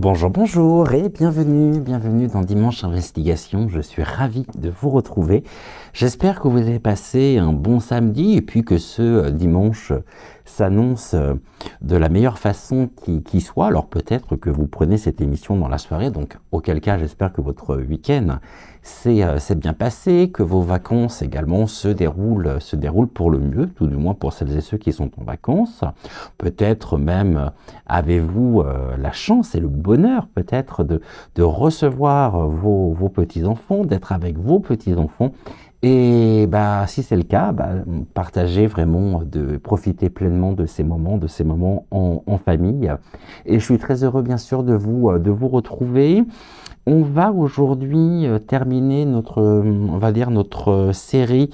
Bonjour, bonjour et bienvenue dans Dimanche Investigation. Je suis ravi de vous retrouver. J'espère que vous avez passé un bon samedi et puis que ce dimanche s'annonce de la meilleure façon qui soit. Alors peut-être que vous prenez cette émission dans la soirée, donc auquel cas j'espère que votre week-end s'est bien passé, que vos vacances également se déroulent pour le mieux, tout du moins pour celles et ceux qui sont en vacances. Peut-être même avez-vous la chance et le bonheur peut-être de recevoir vos petits-enfants, d'être avec vos petits-enfants. Et bah, si c'est le cas, partagez vraiment, profiter pleinement de ces moments en famille. Et je suis très heureux bien sûr de vous retrouver. On va aujourd'hui terminer notre série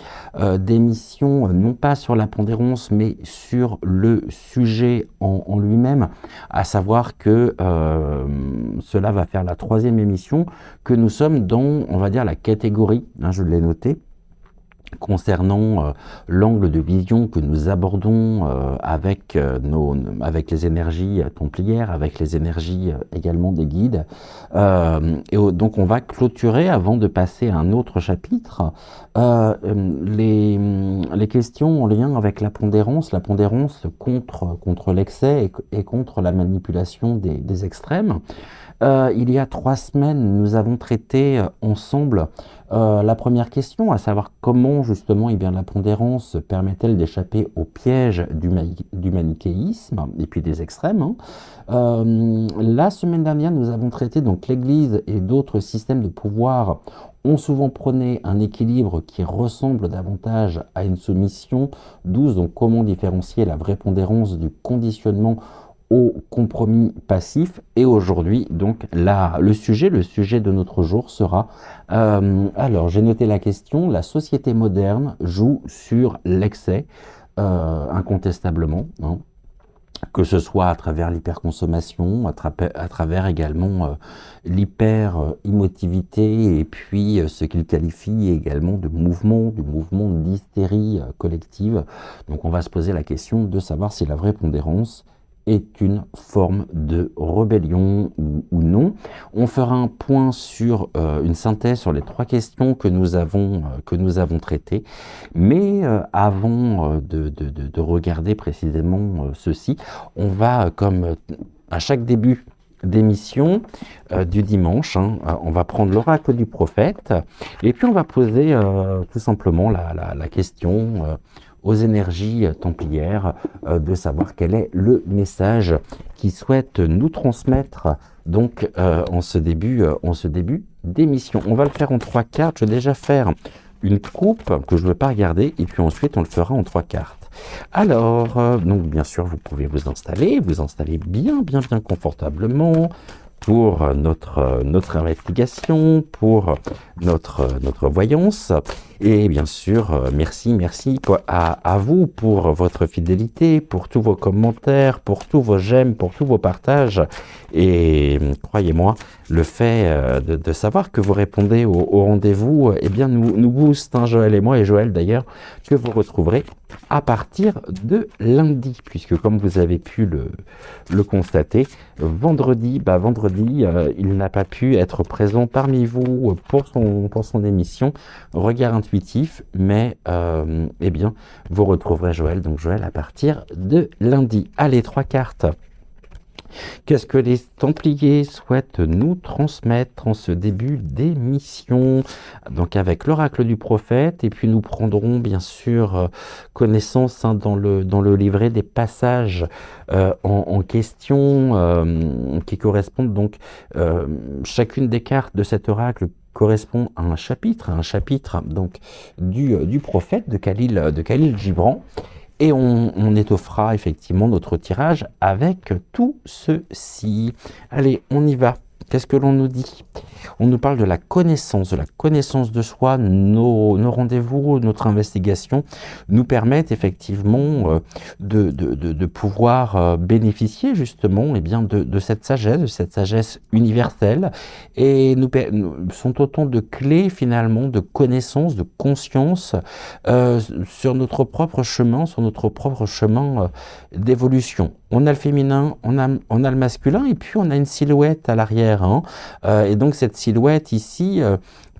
d'émissions, non pas sur la pondérance, mais sur le sujet en lui-même, à savoir que cela va faire la 3e émission, que nous sommes dans, on va dire, la catégorie, je l'ai noté, concernant l'angle de vision que nous abordons avec les énergies templières, avec les énergies également des guides. Donc on va clôturer, avant de passer à un autre chapitre, les questions en lien avec la pondérance contre l'excès et contre la manipulation des extrêmes. Il y a 3 semaines, nous avons traité ensemble la première question, à savoir comment justement la pondérance permet-elle d'échapper au piège du manichéisme et puis des extrêmes. La semaine dernière, nous avons traité donc l'Église et d'autres systèmes de pouvoir ont souvent prôné un équilibre qui ressemble davantage à une soumission douce. Donc comment différencier la vraie pondérance du conditionnement au compromis passif. Et aujourd'hui, donc, le sujet de notre jour sera, alors j'ai noté la question, la société moderne joue sur l'excès, incontestablement, que ce soit à travers l'hyperconsommation, à travers également l'hyper-émotivité, et puis ce qu'il qualifie également de mouvement d'hystérie collective. Donc on va se poser la question de savoir si la vraie pondérance est une forme de rébellion ou non. On fera un point sur une synthèse sur les 3 questions que nous avons traitées. Mais avant de regarder précisément ceci, on va, comme à chaque début d'émission du dimanche, on va prendre l'oracle du prophète et puis on va poser tout simplement la question aux énergies templières, de savoir quel est le message qu'ils souhaitent nous transmettre donc en ce début d'émission. On va le faire en 3 cartes. Je vais déjà faire une coupe que je ne veux pas regarder et puis ensuite on le fera en 3 cartes. Alors, donc bien sûr, vous pouvez vous installer bien confortablement pour notre investigation, pour notre voyance. Et bien sûr, merci à vous pour votre fidélité, pour tous vos commentaires, pour tous vos j'aime, pour tous vos partages. Et croyez-moi, le fait de savoir que vous répondez au rendez-vous, eh bien nous booste, Joël et moi, et Joël d'ailleurs, que vous retrouverez à partir de lundi, puisque comme vous avez pu le constater, vendredi, il n'a pas pu être présent parmi vous pour son émission Regard Intuitif, mais eh bien, vous retrouverez Joël, donc Joël à partir de lundi. Allez, 3 cartes. Qu'est-ce que les Templiers souhaitent nous transmettre en ce début d'émission? Donc avec l'oracle du prophète, et puis nous prendrons bien sûr connaissance dans le livret des passages en question qui correspondent donc, chacune des cartes de cet oracle correspond à un chapitre donc du prophète de Khalil Gibran. Et on étoffera effectivement notre tirage avec tout ceci. Allez, on y va. qu'est-ce que l'on nous dit? On nous parle de la connaissance de soi. Nos rendez-vous, notre investigation nous permettent effectivement de pouvoir bénéficier justement eh bien, de cette sagesse universelle, et sont autant de clés finalement de connaissance, de conscience sur notre propre chemin, d'évolution. On a le féminin, on a le masculin, et puis on a une silhouette à l'arrière. Hein. Et donc cette silhouette ici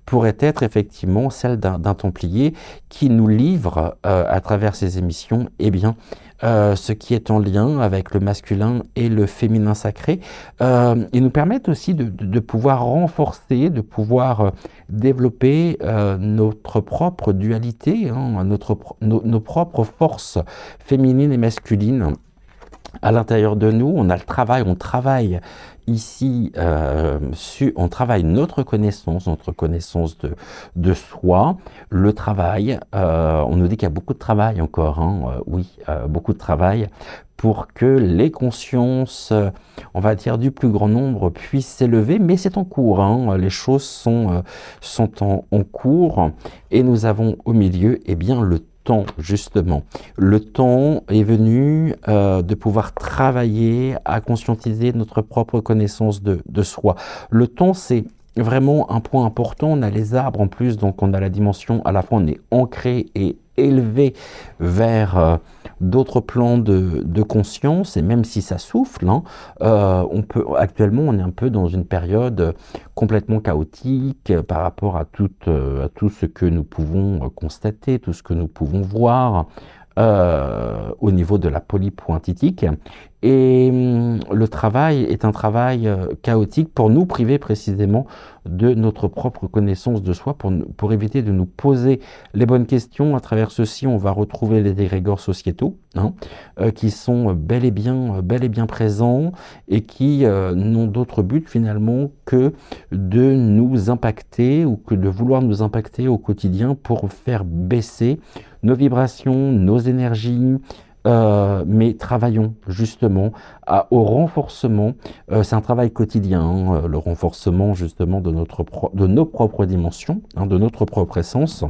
pourrait être effectivement celle d'un Templier qui nous livre à travers ses émissions eh bien, ce qui est en lien avec le masculin et le féminin sacré. Ils nous permettent aussi de pouvoir renforcer, de pouvoir développer notre propre dualité, hein, nos propres forces féminines et masculines. À l'intérieur de nous, on a le travail, on travaille ici, on travaille notre connaissance de soi, le travail. On nous dit qu'il y a beaucoup de travail encore, hein, oui, beaucoup de travail pour que les consciences, on va dire, du plus grand nombre puissent s'élever, mais c'est en cours, hein, les choses sont en cours, et nous avons au milieu, eh bien, le temps, justement. Le temps est venu de pouvoir travailler à conscientiser notre propre connaissance de soi. Le temps, c'est vraiment un point important. On a les arbres en plus, donc on a la dimension, à la fois on est ancré et élevé vers d'autres plans de conscience, et même si ça souffle, hein, actuellement on est un peu dans une période complètement chaotique par rapport à tout ce que nous pouvons constater, tout ce que nous pouvons voir au niveau de la polypointitique. Et le travail est un travail chaotique pour nous priver précisément de notre propre connaissance de soi, pour éviter de nous poser les bonnes questions. À travers ceci, on va retrouver les égrégores sociétaux, hein, qui sont bel et bien présents, et qui n'ont d'autre but finalement que de nous impacter, ou que de vouloir nous impacter au quotidien pour faire baisser nos vibrations, nos énergies. Mais travaillons justement au renforcement. C'est un travail quotidien, hein, le renforcement justement de nos propres dimensions, hein, de notre propre essence.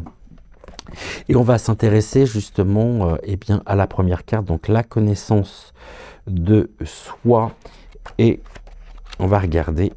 Et on va s'intéresser justement eh bien, à la première carte, donc la connaissance de soi, et on va regarder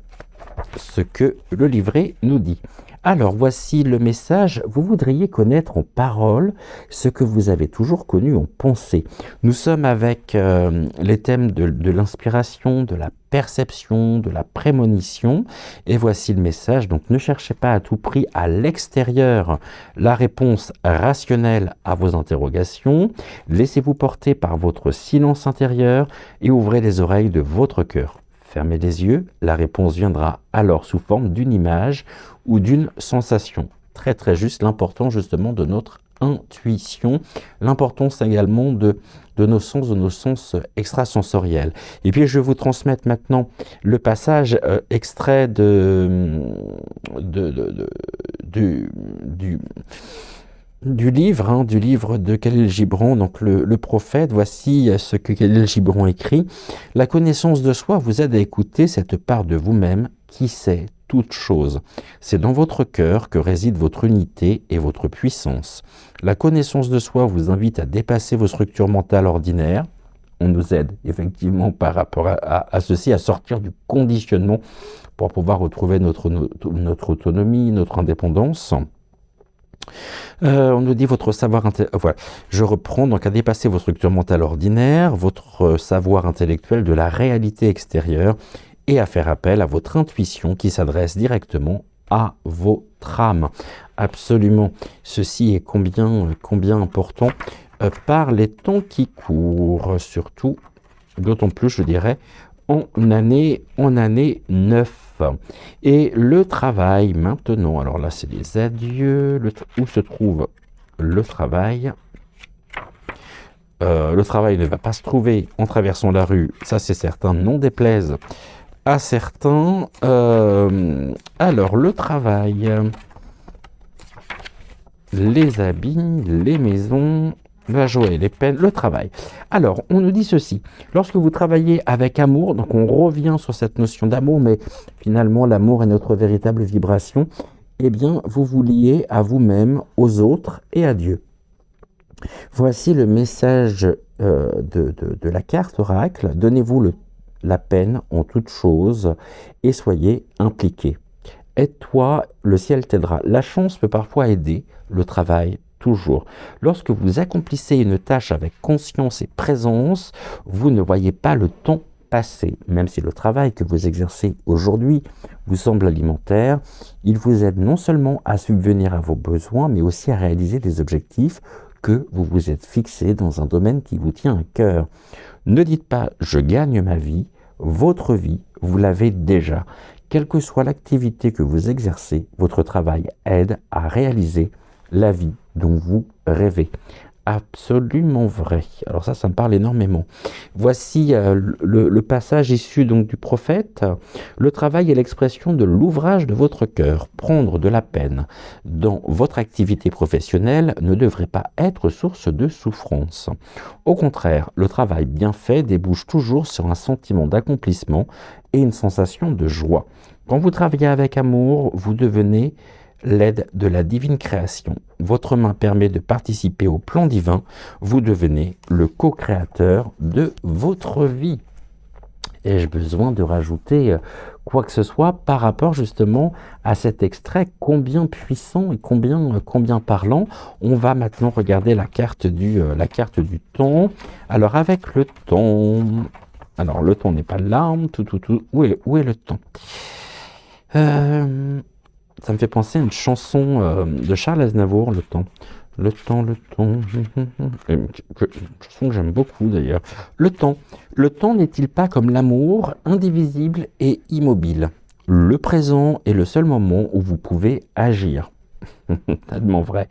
ce que le livret nous dit. Alors, voici le message. Vous voudriez connaître en parole ce que vous avez toujours connu en pensée. Nous sommes avec les thèmes de l'inspiration, de la perception, de la prémonition. Et voici le message. Donc, ne cherchez pas à tout prix à l'extérieur la réponse rationnelle à vos interrogations. Laissez-vous porter par votre silence intérieur et ouvrez les oreilles de votre cœur. Fermez les yeux, la réponse viendra alors sous forme d'une image ou d'une sensation. Très très juste, l'important justement de notre intuition, l'importance également de nos sens extrasensoriels. Et puis je vais vous transmettre maintenant le passage extrait du livre de Khalil Gibran, donc le prophète. Voici ce que Khalil Gibran écrit. La connaissance de soi vous aide à écouter cette part de vous-même qui sait toute chose. C'est dans votre cœur que réside votre unité et votre puissance. La connaissance de soi vous invite à dépasser vos structures mentales ordinaires. On nous aide effectivement par rapport à ceci, à sortir du conditionnement pour pouvoir retrouver notre autonomie, notre indépendance. On nous dit votre savoir voilà. Je reprends, donc à dépasser vos structures mentales ordinaires, votre savoir intellectuel de la réalité extérieure, et à faire appel à votre intuition qui s'adresse directement à votre âme. Absolument, ceci est combien important par les temps qui courent, surtout, d'autant plus je dirais, en année 9. Et le travail maintenant, alors là c'est les adieux, où se trouve le travail? Le travail ne va pas se trouver en traversant la rue, ça c'est certain, non déplaise à certains. Alors le travail, les habits, les maisons, la joie, les peines, le travail. Alors, on nous dit ceci. Lorsque vous travaillez avec amour, donc on revient sur cette notion d'amour, mais finalement, l'amour est notre véritable vibration, eh bien, vous vous liez à vous-même, aux autres et à Dieu. Voici le message de la carte oracle. Donnez-vous la peine en toute chose et soyez impliqués. Aide-toi, le ciel t'aidera. La chance peut parfois aider, le travail toujours. Lorsque vous accomplissez une tâche avec conscience et présence, vous ne voyez pas le temps passer. Même si le travail que vous exercez aujourd'hui vous semble alimentaire, il vous aide non seulement à subvenir à vos besoins, mais aussi à réaliser des objectifs que vous vous êtes fixés dans un domaine qui vous tient à cœur. Ne dites pas « je gagne ma vie », votre vie, vous l'avez déjà. Quelle que soit l'activité que vous exercez, votre travail aide à réaliser la vie dont vous rêvez. Absolument vrai. Alors ça me parle énormément. Voici le passage issu donc du prophète. Le travail est l'expression de l'ouvrage de votre cœur. Prendre de la peine dans votre activité professionnelle ne devrait pas être source de souffrance. Au contraire, le travail bien fait débouche toujours sur un sentiment d'accomplissement et une sensation de joie. Quand vous travaillez avec amour, vous devenez l'aide de la divine création. Votre main permet de participer au plan divin. Vous devenez le co-créateur de votre vie. Ai-je besoin de rajouter quoi que ce soit par rapport justement à cet extrait combien puissant et combien parlant? On va maintenant regarder la carte du temps. Alors avec le temps, alors le temps n'est pas là, où est le temps? Ça me fait penser à une chanson de Charles Aznavour, Le temps. Le temps. Une chanson que j'aime beaucoup d'ailleurs. Le temps. Le temps n'est-il pas comme l'amour, indivisible et immobile? Le présent est le seul moment où vous pouvez agir. Tellement vrai.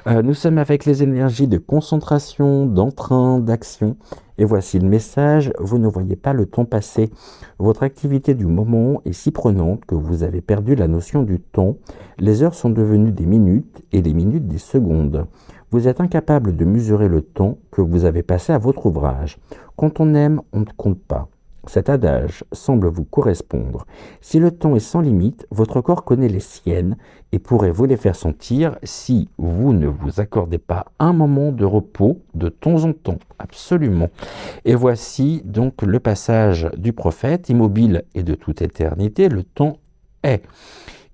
Nous sommes avec les énergies de concentration, d'entrain, d'action. Et voici le message, vous ne voyez pas le temps passer. Votre activité du moment est si prenante que vous avez perdu la notion du temps. Les heures sont devenues des minutes et les minutes des secondes. Vous êtes incapable de mesurer le temps que vous avez passé à votre ouvrage. Quand on aime, on ne compte pas. Cet adage semble vous correspondre. Si le temps est sans limite, votre corps connaît les siennes et pourrait vous les faire sentir si vous ne vous accordez pas un moment de repos de temps en temps. Absolument. Et voici donc le passage du prophète, immobile et de toute éternité, le temps est.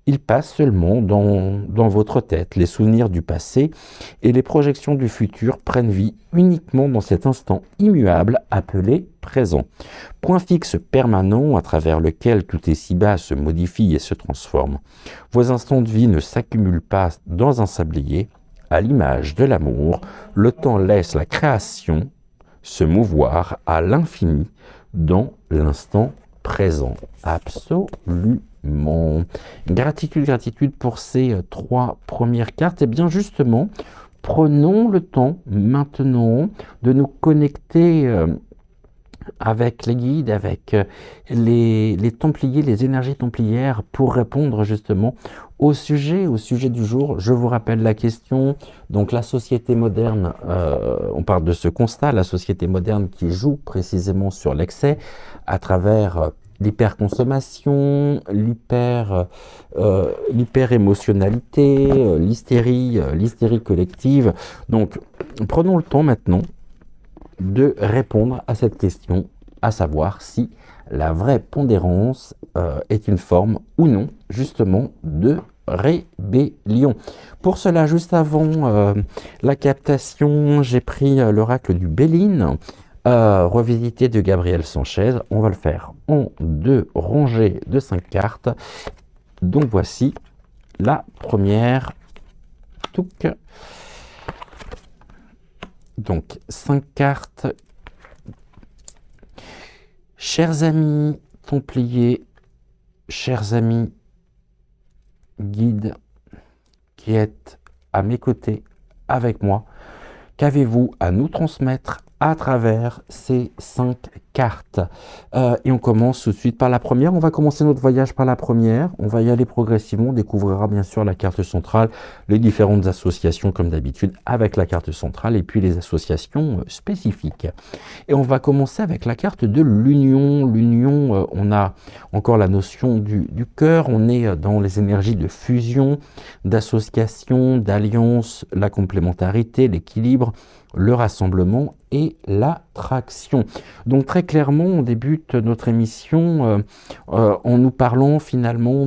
Il passe seulement dans votre tête. Les souvenirs du passé et les projections du futur prennent vie uniquement dans cet instant immuable appelé présent. Point fixe permanent à travers lequel tout est si bas se modifie et se transforme. Vos instants de vie ne s'accumulent pas dans un sablier. À l'image de l'amour, le temps laisse la création se mouvoir à l'infini dans l'instant présent. Absolument. Gratitude pour ces 3 premières cartes. Et bien justement, prenons le temps maintenant de nous connecter avec les guides, avec les templiers, les énergies templières pour répondre justement au sujet du jour. Je vous rappelle la question. Donc la société moderne, on parle de ce constat, la société moderne qui joue précisément sur l'excès à travers l'hyperconsommation, l'hyper-émotionnalité, l'hystérie collective. Donc, prenons le temps maintenant de répondre à cette question, à savoir si la vraie pondérance est une forme ou non, justement, de rébellion. Pour cela, juste avant la captation, j'ai pris l'oracle du Béline, revisité de Gabriel Sanchez. On va le faire en 2 rangées de 5 cartes. Donc voici la première. Touc. Donc 5 cartes. Chers amis templiers, chers amis guides qui êtes à mes côtés avec moi, qu'avez-vous à nous transmettre à travers ces 5 cartes. Et on commence tout de suite par la première. On va commencer notre voyage par la première. On va y aller progressivement. On découvrira bien sûr la carte centrale, les différentes associations comme d'habitude avec la carte centrale et puis les associations spécifiques. Et on va commencer avec la carte de l'union. L'union, on a encore la notion du cœur. On est dans les énergies de fusion, d'association, d'alliance, la complémentarité, l'équilibre, le rassemblement et l'attraction. Donc très clairement, on débute notre émission en nous parlant finalement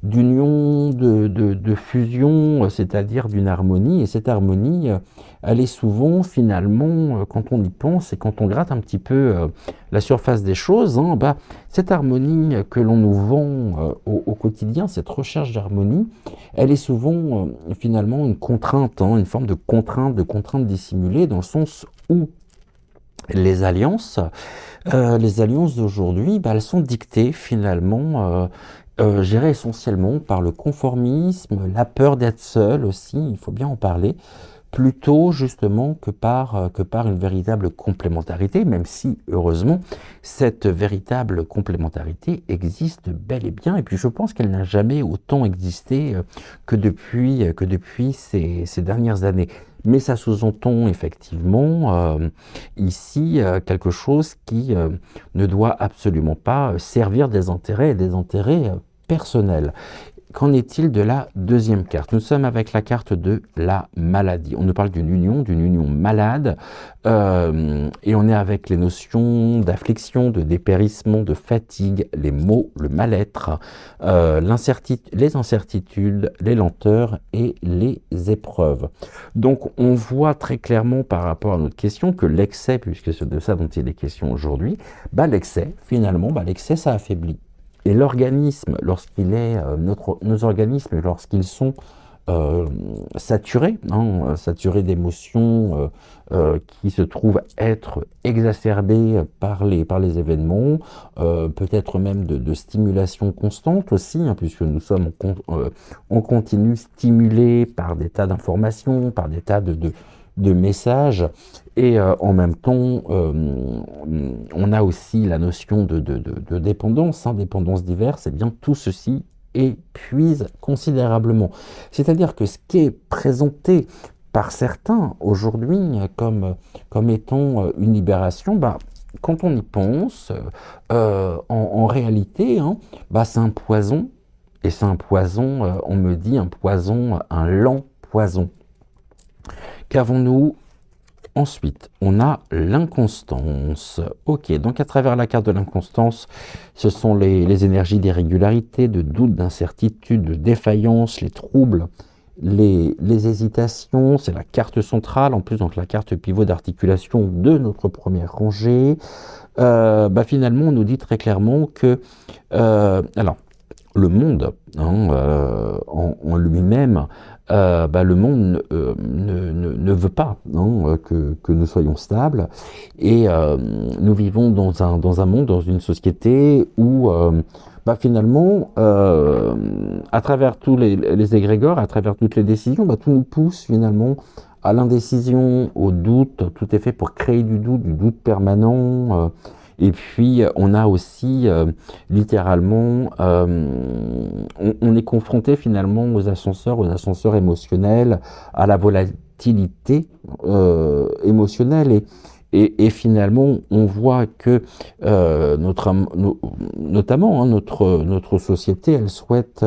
d'union, de fusion, c'est-à-dire d'une harmonie. Et cette harmonie, elle est souvent finalement, quand on y pense et quand on gratte un petit peu la surface des choses, hein, cette harmonie que l'on nous vend au quotidien, cette recherche d'harmonie, elle est souvent finalement une contrainte, hein, une forme de contrainte dissimulée, dans le sens où les alliances d'aujourd'hui, elles sont dictées finalement, je dirais essentiellement par le conformisme, la peur d'être seul aussi, il faut bien en parler, plutôt justement que par une véritable complémentarité, même si, heureusement, cette véritable complémentarité existe bel et bien. Et puis je pense qu'elle n'a jamais autant existé que depuis ces dernières années. Mais ça sous-entend effectivement ici quelque chose qui ne doit absolument pas servir des intérêts personnels. Qu'en est-il de la deuxième carte? Nous sommes avec la carte de la maladie. On nous parle d'une union malade, et on est avec les notions d'affliction, de dépérissement, de fatigue, les maux, le mal-être, les incertitudes, les lenteurs et les épreuves. Donc on voit très clairement par rapport à notre question que l'excès, puisque c'est de ça dont il est question aujourd'hui, l'excès, finalement, l'excès ça affaiblit. Et l'organisme, lorsqu'il est, nos organismes, lorsqu'ils sont saturés, hein, saturés d'émotions qui se trouvent être exacerbées par les événements, peut-être même de stimulation constante aussi, hein, puisque nous sommes en continu stimulés par des tas d'informations, par des tas de messages, et en même temps, on a aussi la notion de dépendance, hein, dépendance diverse, et bien tout ceci épuise considérablement. C'est-à-dire que ce qui est présenté par certains aujourd'hui comme étant une libération, quand on y pense, en réalité, hein, c'est un poison, et c'est un poison, on me dit un poison, un lent poison. Qu'avons-nous ensuite? On a l'inconstance. Ok, donc à travers la carte de l'inconstance, ce sont les énergies d'irrégularité, de doute, d'incertitude, de défaillance, les troubles, les hésitations. C'est la carte centrale, en plus donc la carte pivot d'articulation de notre première rangée. Finalement, on nous dit très clairement que alors, le monde en lui-même, le monde ne veut pas, hein, que nous soyons stables, et nous vivons dans un monde, dans une société où finalement, à travers tous les égrégores, à travers toutes les décisions, tout nous pousse finalement à l'indécision, au doute. Tout est fait pour créer du doute permanent. Et puis, on a aussi, littéralement, on est confronté finalement aux ascenseurs émotionnels, à la volatilité émotionnelle. Et finalement, on voit que notamment notre société, elle souhaite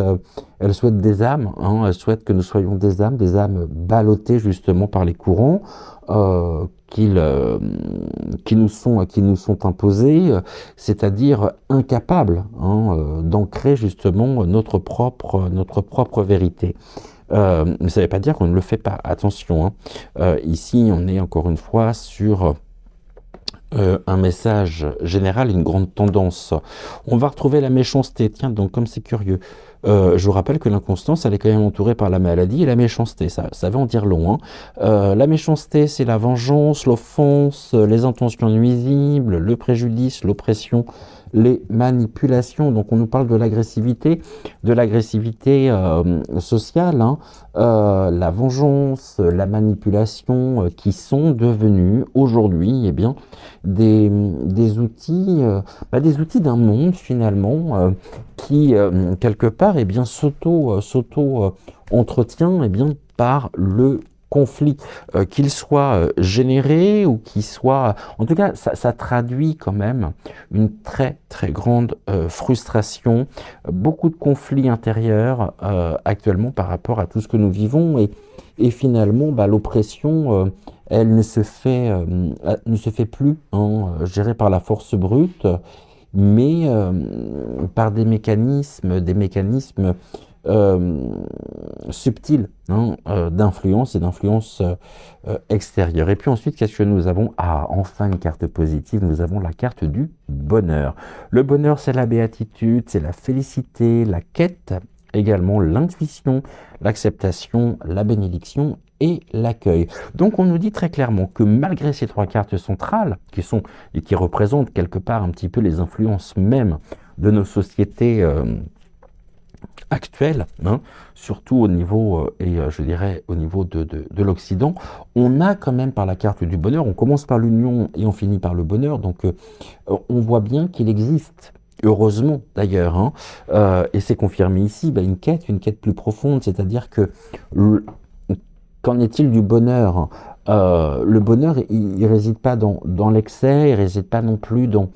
des âmes, hein, elle souhaite que nous soyons des âmes ballottées justement par les courants qui nous sont imposés, c'est-à-dire incapables, hein, d'ancrer justement notre propre vérité. Ça ne veut pas dire qu'on ne le fait pas, attention, hein. Ici, on est encore une fois sur un message général, une grande tendance. On va retrouver la méchanceté, tiens, donc comme c'est curieux. Je vous rappelle que l'inconstance, elle est quand même entourée par la maladie et la méchanceté. Ça veut en dire long, hein. La méchanceté, c'est la vengeance, l'offense, les intentions nuisibles, le préjudice, l'oppression, les manipulations. Donc on nous parle de l'agressivité sociale, hein, la vengeance, la manipulation, qui sont devenus aujourd'hui, eh bien, des outils, des outils d'un monde finalement qui quelque part, eh bien, entretient, eh bien, par le conflit, qu'il soit généré ou qu'il soit... En tout cas, ça traduit quand même une très très grande frustration, beaucoup de conflits intérieurs actuellement par rapport à tout ce que nous vivons et finalement, l'oppression, elle ne se fait plus, hein, gérée par la force brute, mais par des mécanismes subtils, hein, d'influence et d'influence extérieure. Et puis ensuite, qu'est-ce que nous avons? Ah, enfin une carte positive, nous avons la carte du bonheur. Le bonheur, c'est la béatitude, c'est la félicité, la quête, également l'intuition, l'acceptation, la bénédiction et l'accueil. Donc on nous dit très clairement que malgré ces trois cartes centrales, qui représentent quelque part un petit peu les influences même de nos sociétés actuelles, hein, surtout au niveau, je dirais au niveau de l'Occident, on a quand même par la carte du bonheur, on commence par l'union et on finit par le bonheur, donc on voit bien qu'il existe, heureusement d'ailleurs, hein, et c'est confirmé ici, une quête plus profonde, c'est-à-dire que qu'en est-il du bonheur? Le bonheur, il ne réside pas dans l'excès, il ne réside pas non plus dans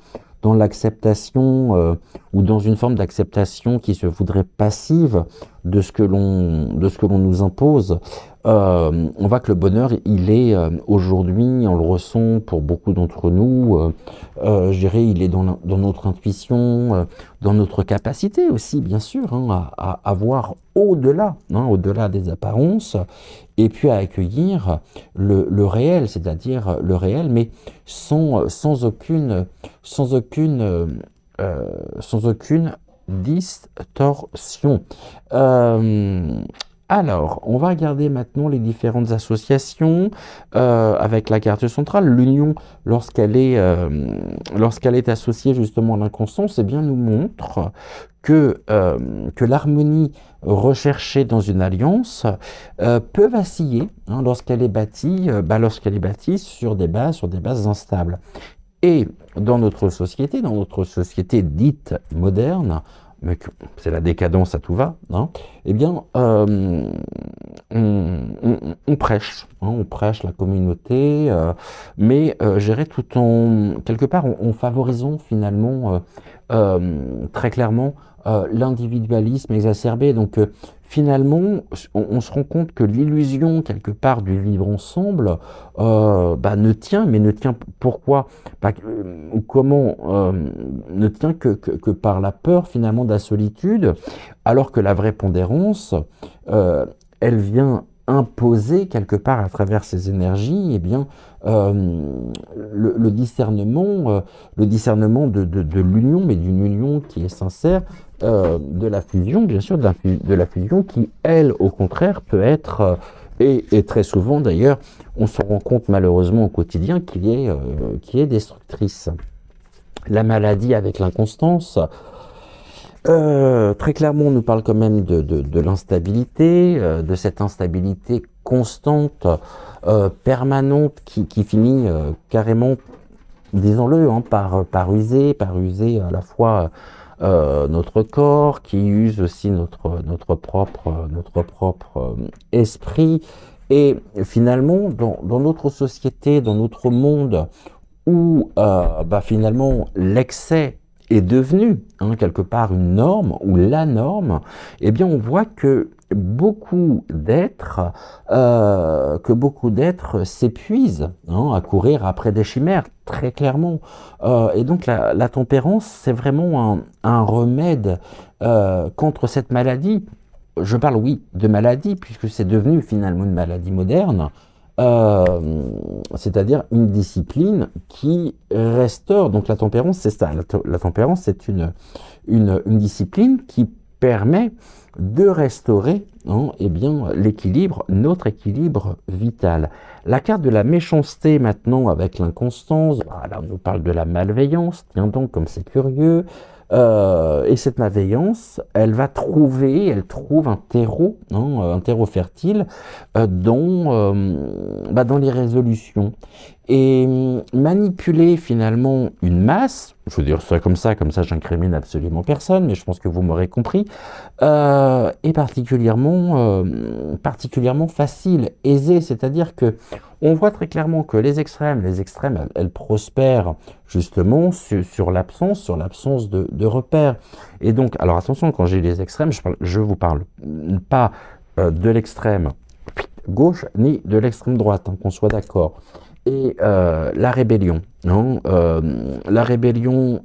l'acceptation ou dans une forme d'acceptation qui se voudrait passive de ce que l'on nous impose. On voit que le bonheur, il est aujourd'hui, on le ressent pour beaucoup d'entre nous, je dirais, il est dans notre intuition, dans notre capacité aussi, bien sûr, hein, à voir au-delà, hein, au-delà des apparences, et puis à accueillir le réel, c'est-à-dire le réel, mais sans aucune distorsion. Alors, on va regarder maintenant les différentes associations avec la carte centrale. L'union, lorsqu'elle est associée justement à l'inconstance, eh bien, nous montre que l'harmonie recherchée dans une alliance peut vaciller, hein, lorsqu'elle est bâtie sur des bases instables. Et dans notre société dite moderne, mais c'est la décadence à tout va, hein, eh bien, on prêche, hein, on prêche la communauté, mais gérer tout en, quelque part, en favorisant finalement très clairement l'individualisme exacerbé. Donc finalement, on se rend compte que l'illusion quelque part du vivre ensemble ne tient, mais ne tient pourquoi? Comment ne tient que par la peur finalement de la solitude, alors que la vraie pondérance, elle vient imposer quelque part à travers ces énergies, eh bien, le discernement de l'union, mais d'une union qui est sincère, de la fusion, bien sûr, de la fusion qui, elle, au contraire, peut être, et très souvent d'ailleurs, on se rend compte malheureusement au quotidien qui est destructrice. La maladie avec l'inconstance, très clairement, on nous parle quand même de l'instabilité, de cette instabilité constante, permanente, qui finit carrément, disons-le, hein, par user à la fois notre corps, qui use aussi notre propre esprit. Et finalement, dans notre société, dans notre monde, où finalement l'excès est devenu, hein, quelque part une norme ou la norme, eh bien on voit que beaucoup d'êtres s'épuisent, hein, à courir après des chimères, très clairement. Et donc la tempérance, c'est vraiment un remède contre cette maladie. Je parle, oui, de maladie, puisque c'est devenu finalement une maladie moderne, c'est-à-dire une discipline qui restaure. Donc la tempérance, c'est ça. La tempérance, c'est une discipline qui permet de restaurer eh bien, l'équilibre, notre équilibre vital. La carte de la méchanceté maintenant avec l'inconstance, voilà, on nous parle de la malveillance, tiens donc comme c'est curieux. Et cette malveillance, elle trouve un terreau fertile dans les résolutions. Et manipuler finalement une masse, je veux dire ça comme ça j'incrimine absolument personne, mais je pense que vous m'aurez compris, est particulièrement facile, aisé, c'est-à-dire que on voit très clairement que les extrêmes, elles prospèrent justement sur l'absence de repères. Et donc, alors attention, quand j'ai les extrêmes, je vous parle pas de l'extrême gauche ni de l'extrême droite, qu'on soit d'accord. Et la rébellion, la rébellion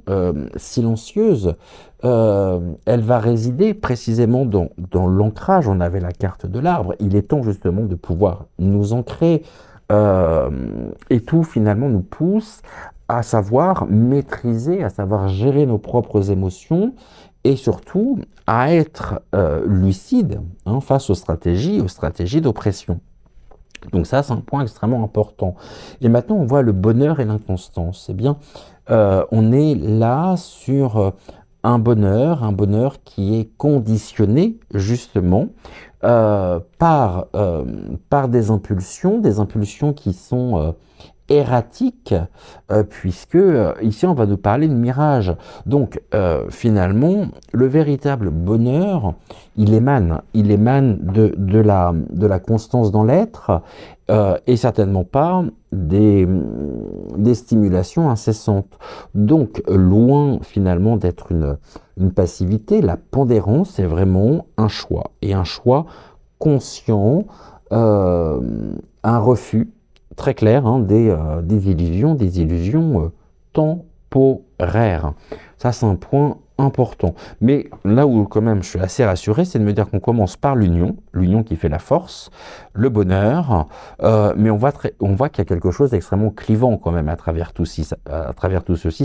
silencieuse, elle va résider précisément dans l'ancrage. On avait la carte de l'arbre. Il est temps justement de pouvoir nous ancrer. Et tout finalement nous pousse à savoir maîtriser, à savoir gérer nos propres émotions et surtout à être lucide face aux stratégies d'oppression. Donc ça, c'est un point extrêmement important. Et maintenant, on voit le bonheur et l'inconstance. Eh bien, on est là sur un bonheur qui est conditionné justement par des impulsions qui sont erratique, puisque ici on va nous parler de mirage. Donc finalement, le véritable bonheur, il émane de la constance dans l'être et certainement pas des stimulations incessantes. Donc loin finalement d'être une passivité, la pondérance est vraiment un choix, et un choix conscient, un refus très clair des illusions temporaires. Ça, c'est un point important. Mais là où quand même je suis assez rassuré, c'est de me dire qu'on commence par l'union qui fait la force, le bonheur, mais on voit qu'il y a quelque chose d'extrêmement clivant quand même à travers tout ceci.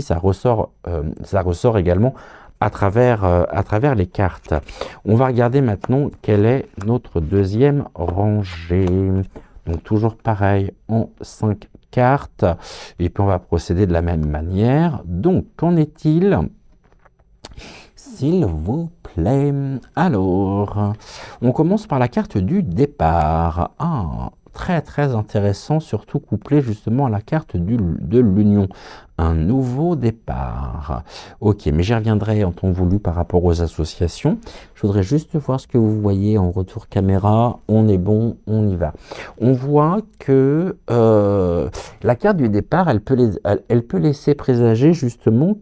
Ça ressort également à travers les cartes. On va regarder maintenant quelle est notre deuxième rangée. Donc toujours pareil, en 5 cartes, et puis on va procéder de la même manière. Donc, qu'en est-il, s'il vous plaît? Alors, on commence par la carte du départ. Très très intéressant, surtout couplé justement à la carte de l'union. Un nouveau départ. Ok, mais j'y reviendrai en temps voulu par rapport aux associations. Je voudrais juste voir ce que vous voyez en retour caméra. On est bon, on y va. On voit que la carte du départ, elle peut laisser présager justement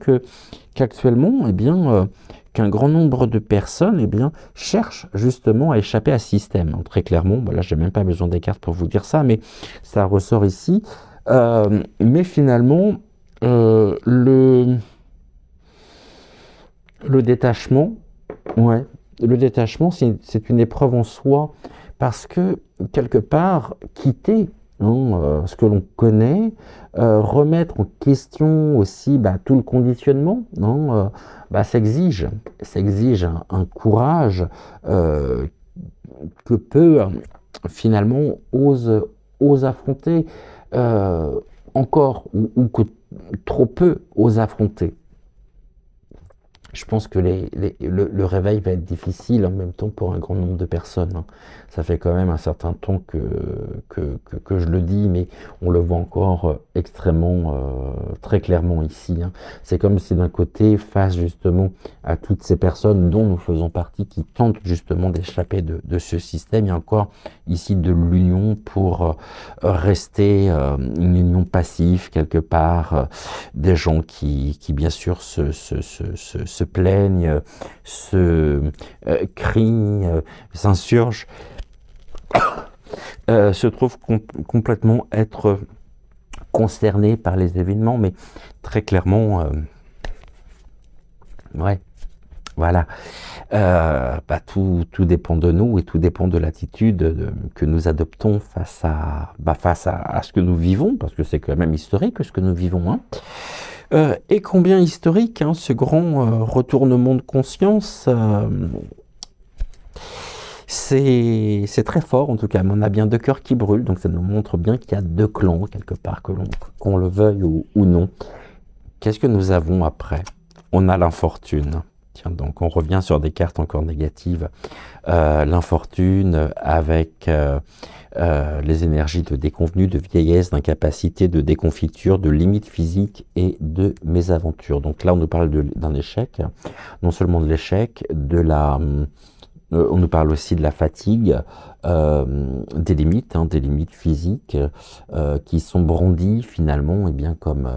qu'actuellement, eh bien, qu'un grand nombre de personnes cherchent justement à échapper à ce système. Très clairement, là, je n'ai même pas besoin des cartes pour vous dire ça, mais ça ressort ici. Mais finalement, le détachement, c'est une épreuve en soi, parce que quelque part, quitter ce que l'on connaît, remettre en question aussi tout le conditionnement, s'exige un courage que peu finalement osent affronter, encore, ou que trop peu osent affronter. Je pense que le réveil va être difficile en même temps pour un grand nombre de personnes. Ça fait quand même un certain temps que je le dis, mais on le voit encore extrêmement, très clairement ici. C'est comme si d'un côté, face justement à toutes ces personnes dont nous faisons partie, qui tentent justement d'échapper de ce système, il y a encore ici de l'union pour rester une union passive quelque part, des gens qui bien sûr se plaignent, crient, s'insurgent, se trouvent complètement être concernés par les événements, mais très clairement, voilà. Tout dépend de nous, et tout dépend de l'attitude que nous adoptons face à ce que nous vivons, parce que c'est quand même historique ce que nous vivons. Et combien historique, hein, ce grand retournement de conscience. C'est très fort en tout cas, mais on a bien deux cœurs qui brûlent, donc ça nous montre bien qu'il y a deux clans quelque part, qu'on le veuille ou non. Qu'est-ce que nous avons après? On a l'infortune. Tiens, donc on revient sur des cartes encore négatives. L'infortune avec les énergies de déconvenue, de vieillesse, d'incapacité, de déconfiture, de limites physiques et de mésaventure. Donc là, on nous parle d'un échec, non seulement de l'échec, on nous parle aussi de la fatigue, des limites physiques qui sont brandies finalement, comme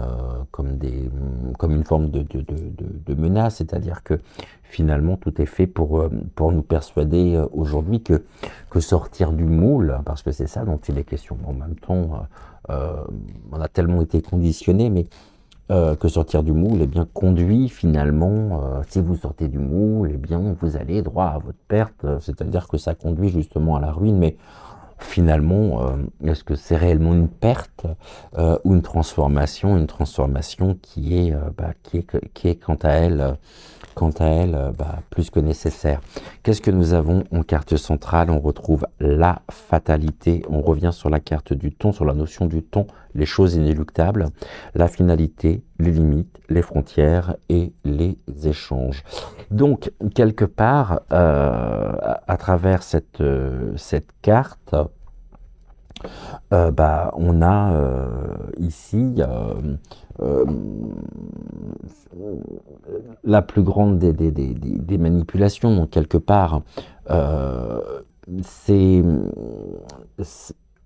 une forme de menace, c'est-à-dire que finalement tout est fait pour nous persuader aujourd'hui que sortir du moule, parce que c'est ça dont il est question. En même temps, on a tellement été conditionnés, mais que sortir du moule, conduit finalement, si vous sortez du moule, vous allez droit à votre perte, c'est-à-dire que ça conduit justement à la ruine, mais finalement, est-ce que c'est réellement une perte ou une transformation qui est quant à elle, plus que nécessaire. Qu'est-ce que nous avons en carte centrale? On retrouve la fatalité, on revient sur la carte du temps, sur la notion du temps, les choses inéluctables, la finalité, les limites, les frontières et les échanges. Donc, quelque part, à travers cette carte, on a ici la plus grande des manipulations. Donc, quelque part,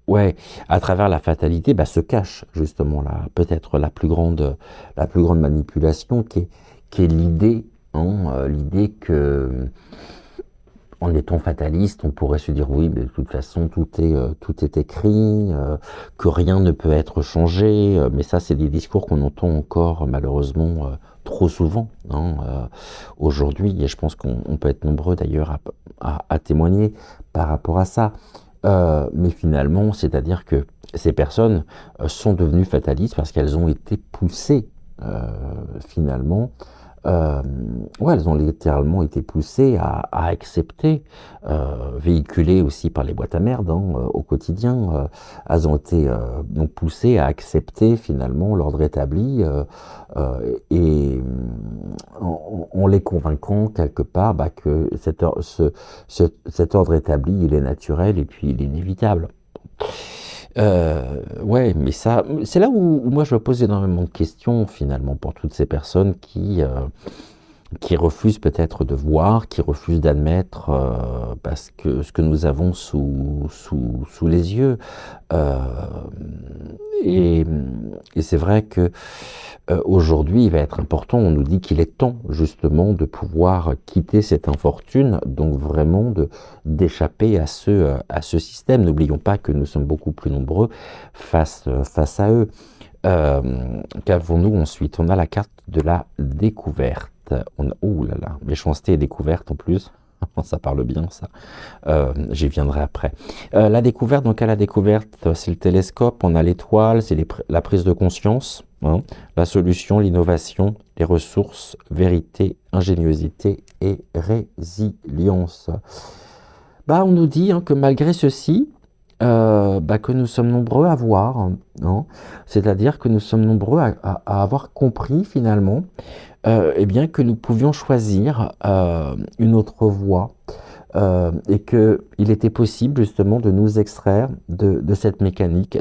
ouais, à travers la fatalité, se cache justement peut-être la plus grande manipulation qui est l'idée, l'idée que en étant fataliste, on pourrait se dire oui, mais de toute façon tout est écrit, que rien ne peut être changé. Mais ça, c'est des discours qu'on entend encore malheureusement trop souvent aujourd'hui. Et je pense qu'on peut être nombreux d'ailleurs à témoigner par rapport à ça. Mais finalement, c'est-à-dire que ces personnes sont devenues fatalistes parce qu'elles ont été poussées finalement. Elles ont littéralement été poussées à accepter, véhiculées aussi par les boîtes à merde au quotidien. Elles ont été donc poussées à accepter finalement l'ordre établi et en les convainquant quelque part que cet ordre établi il est naturel et puis il est inévitable. Ouais, mais ça, c'est là où moi je me pose énormément de questions finalement pour toutes ces personnes qui refusent peut-être de voir, qui refusent d'admettre parce que ce que nous avons sous les yeux. Et c'est vrai que aujourd'hui, il va être important, on nous dit qu'il est temps justement de pouvoir quitter cette infortune, donc vraiment d'échapper à ce système. N'oublions pas que nous sommes beaucoup plus nombreux face à eux. Qu'avons-nous ensuite? On a la carte de la découverte. Oh là là, méchanceté et découverte en plus. Ça parle bien, ça. J'y viendrai après. La découverte, donc à la découverte, c'est le télescope, on a l'étoile, c'est la prise de conscience, la solution, l'innovation, les ressources, vérité, ingéniosité et résilience. On nous dit que malgré ceci, que nous sommes nombreux à voir, c'est-à-dire que nous sommes nombreux à avoir compris finalement que nous pouvions choisir une autre voie et qu'il était possible justement de nous extraire de cette mécanique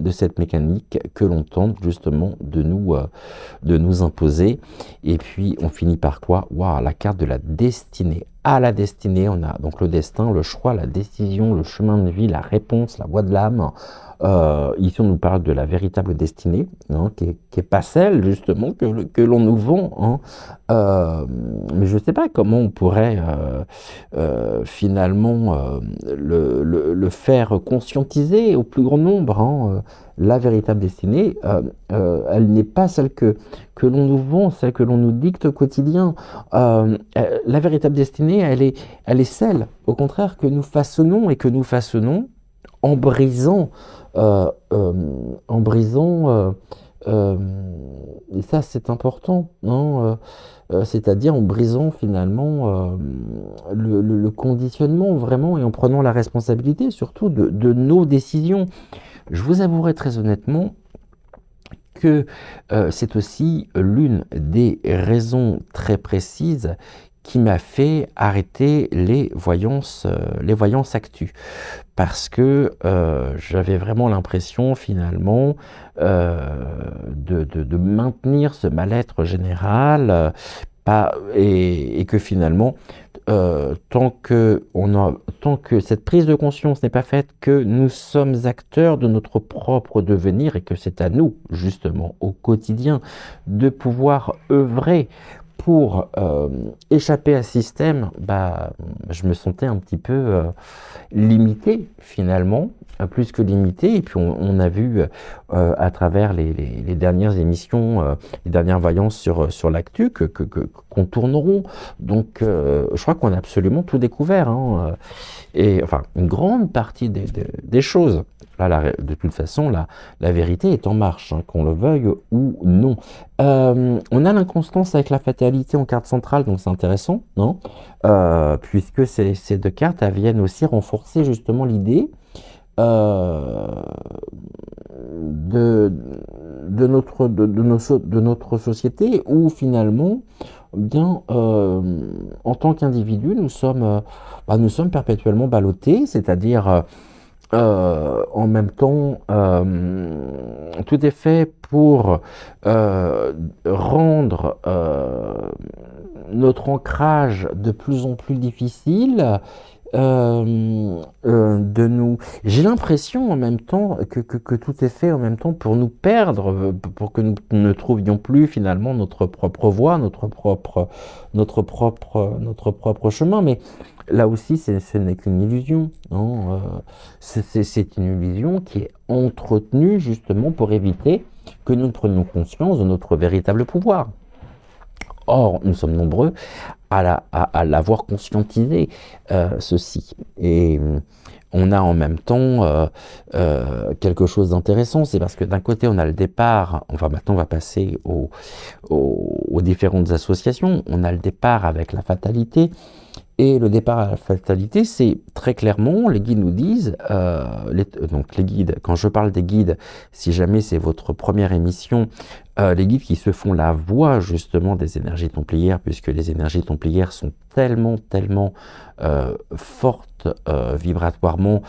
que l'on tente justement de nous imposer. Et puis on finit par quoi? Waouh, la carte de la destinée. À la destinée, on a donc le destin, le choix, la décision, le chemin de vie, la réponse, la voie de l'âme. Ici, on nous parle de la véritable destinée, qui est pas celle justement que l'on nous vend. Mais je ne sais pas comment on pourrait finalement le faire conscientiser au plus grand nombre. La véritable destinée, elle n'est pas celle que l'on nous vend, celle que l'on nous dicte au quotidien. La véritable destinée, elle est celle, au contraire, que nous façonnons et que nous façonnons en brisant et ça c'est important, hein, c'est-à-dire en brisant finalement le conditionnement vraiment et en prenant la responsabilité surtout de nos décisions. Je vous avouerai très honnêtement que c'est aussi l'une des raisons très précises qui m'a fait arrêter les voyances actu. Parce que j'avais vraiment l'impression finalement de maintenir ce mal-être général, et que finalement, tant que cette prise de conscience n'est pas faite, que nous sommes acteurs de notre propre devenir et que c'est à nous, justement, au quotidien, de pouvoir œuvrer pour échapper à ce système, je me sentais un petit peu limité finalement, plus que limité. Et puis on a vu à travers les dernières émissions, les dernières voyances sur l'actu qu'on tourneront. Donc je crois qu'on a absolument tout découvert, hein, et enfin une grande partie des choses. Là, de toute façon, la vérité est en marche, hein, qu'on le veuille ou non. On a l'inconstance avec la fatalité en carte centrale, donc c'est intéressant, non? Puisque ces deux cartes elles viennent aussi renforcer justement l'idée euh, de, de notre société où finalement, bien, en tant qu'individu, nous sommes perpétuellement ballottés, c'est-à-dire en même temps, tout est fait pour rendre notre ancrage de plus en plus difficile. De nous. J'ai l'impression en même temps que tout est fait en même temps pour nous perdre, pour que nous ne trouvions plus finalement notre propre voie, notre propre chemin. Mais là aussi, ce n'est qu'une illusion, hein. C'est une illusion qui est entretenue justement pour éviter que nous prenions conscience de notre véritable pouvoir. Or, nous sommes nombreux à l'avoir conscientisé, ceci. Et on a en même temps quelque chose d'intéressant, c'est parce que d'un côté, on a le départ, maintenant on va passer aux différentes associations, on a le départ avec la fatalité. Et le départ à la fatalité, c'est très clairement, les guides nous disent, donc les guides, quand je parle des guides, si jamais c'est votre première émission, les guides qui se font la voix justement des énergies templières, puisque les énergies templières sont tellement fortes vibratoirement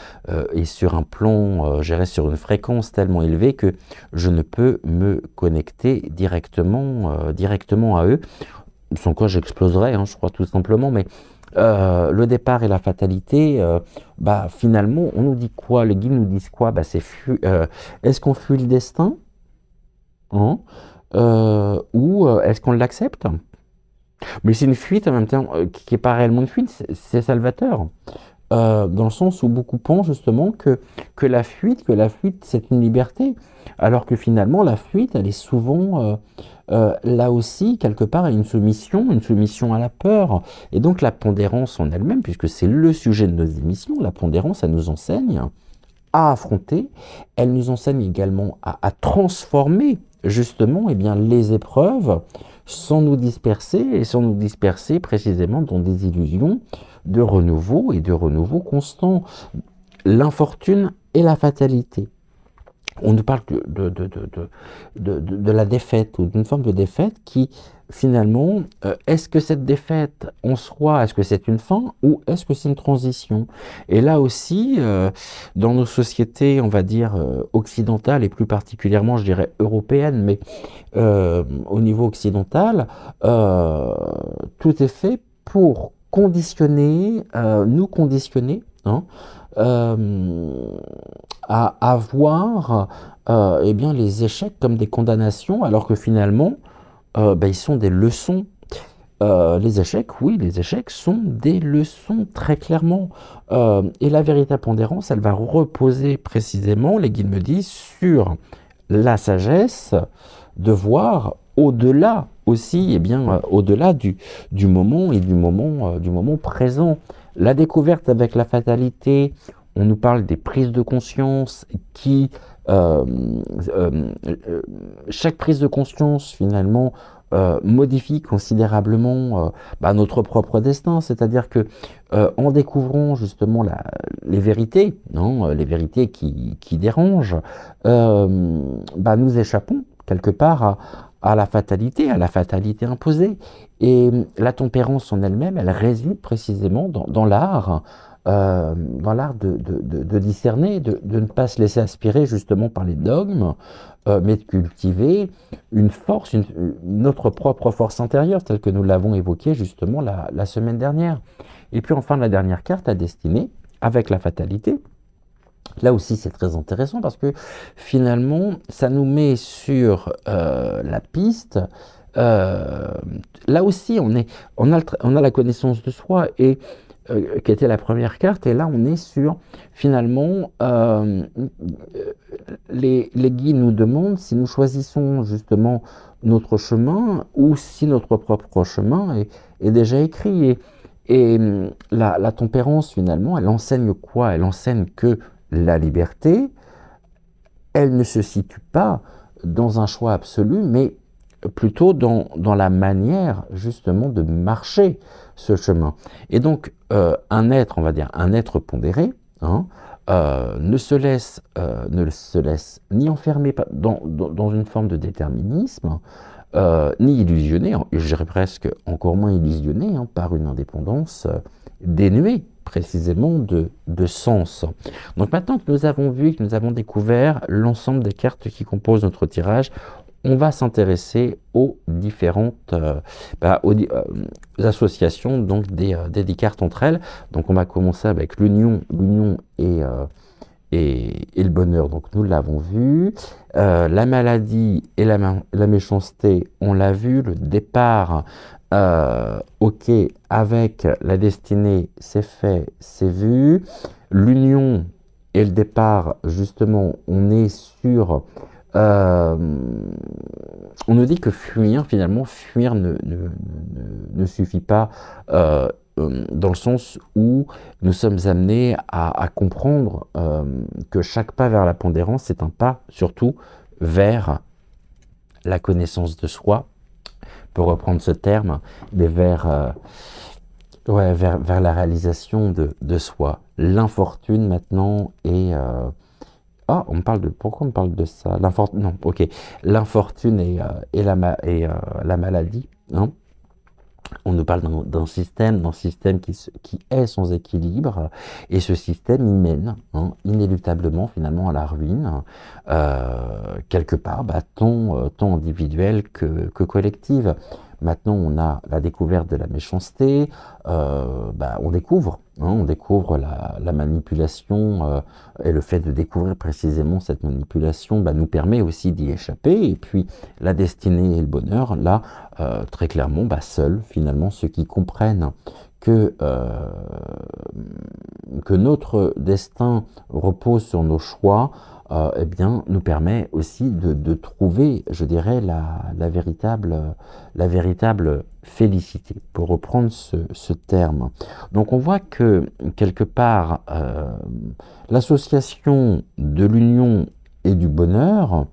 et sur un plan, sur une fréquence tellement élevée que je ne peux me connecter directement à eux, sans quoi j'exploserais, hein, je crois tout simplement, mais le départ et la fatalité, finalement, on nous dit quoi? Les guides nous disent quoi? Est-ce qu'on fuit le destin, hein, ou est-ce qu'on l'accepte? Mais c'est une fuite en même temps qui n'est pas réellement une fuite, c'est salvateur. Dans le sens où beaucoup pensent justement que la fuite, c'est une liberté, alors que finalement la fuite, elle est souvent là aussi quelque part une soumission à la peur. Et donc la pondérance en elle-même, puisque c'est le sujet de nos émissions, la pondérance, elle nous enseigne à affronter, elle nous enseigne également à transformer justement les épreuves sans nous disperser précisément dans des illusions de renouveau et de renouveau constant. L'infortune et la fatalité. On nous parle de la défaite ou d'une forme de défaite qui finalement, est-ce que cette défaite en soi, est-ce que c'est une fin ou est-ce que c'est une transition? Et là aussi, dans nos sociétés, on va dire occidentales et plus particulièrement, je dirais européennes, mais au niveau occidental, tout est fait pour nous conditionner, hein, à voir les échecs comme des condamnations, alors que finalement, ils sont des leçons. Les échecs sont des leçons très clairement. Et la véritable pondérance, elle va reposer précisément, les guides me disent, sur la sagesse de voir au-delà aussi, au-delà du moment et du moment présent. La découverte avec la fatalité, on nous parle des prises de conscience qui euh, chaque prise de conscience, finalement, modifie considérablement notre propre destin. C'est-à-dire que en découvrant justement les vérités, non, les vérités qui dérangent, nous échappons quelque part à la fatalité imposée. Et la tempérance en elle-même, elle réside précisément dans l'art, de discerner, de ne pas se laisser aspirer justement par les dogmes, mais de cultiver une force, notre propre force intérieure, telle que nous l'avons évoqué justement la semaine dernière. Et puis enfin, la dernière carte, la destinée, avec la fatalité. Là aussi, c'est très intéressant parce que finalement, ça nous met sur la piste. euh, Là aussi, on a la connaissance de soi et qui était la première carte. Et là, on est sur finalement les guides nous demandent si nous choisissons justement notre chemin ou si notre propre chemin est déjà écrit. Et la tempérance, finalement, elle enseigne quoi? Elle enseigne que la liberté, elle ne se situe pas dans un choix absolu, mais plutôt dans la manière justement de marcher ce chemin. Et donc, un être, on va dire, un être pondéré, hein, ne se laisse ni enfermer dans une forme de déterminisme, ni illusionné, je dirais presque encore moins illusionné, hein, par une indépendance dénuée précisément de sens. Donc maintenant que nous avons vu, que nous avons découvert l'ensemble des cartes qui composent notre tirage, on va s'intéresser aux différentes associations donc des cartes entre elles. Donc on va commencer avec l'union et le bonheur, donc nous l'avons vu. La maladie et la méchanceté, on l'a vu. Le départ, ok, avec la destinée, c'est fait, c'est vu. L'union et le départ, justement, on est sur... on nous dit que fuir, finalement, fuir ne suffit pas, dans le sens où nous sommes amenés à comprendre que chaque pas vers la pondérance, c'est un pas surtout vers la connaissance de soi, pour reprendre ce terme, mais vers la réalisation de soi. L'infortune maintenant est... on me parle de... Pourquoi on me parle de ça? L'infortune... Non, ok. L'infortune et la maladie, hein. On nous parle d'un système qui est sans équilibre, et ce système, il mène inéluctablement finalement à la ruine, quelque part, tant individuelle que collective. Maintenant, on a la découverte de la méchanceté, on découvre la manipulation, et le fait de découvrir précisément cette manipulation nous permet aussi d'y échapper. Et puis, la destinée et le bonheur, là, très clairement, seuls, finalement, ceux qui comprennent que notre destin repose sur nos choix, nous permet aussi de trouver, je dirais, la véritable félicité, pour reprendre ce terme. Donc on voit que, quelque part, l'association de l'union et du bonheur,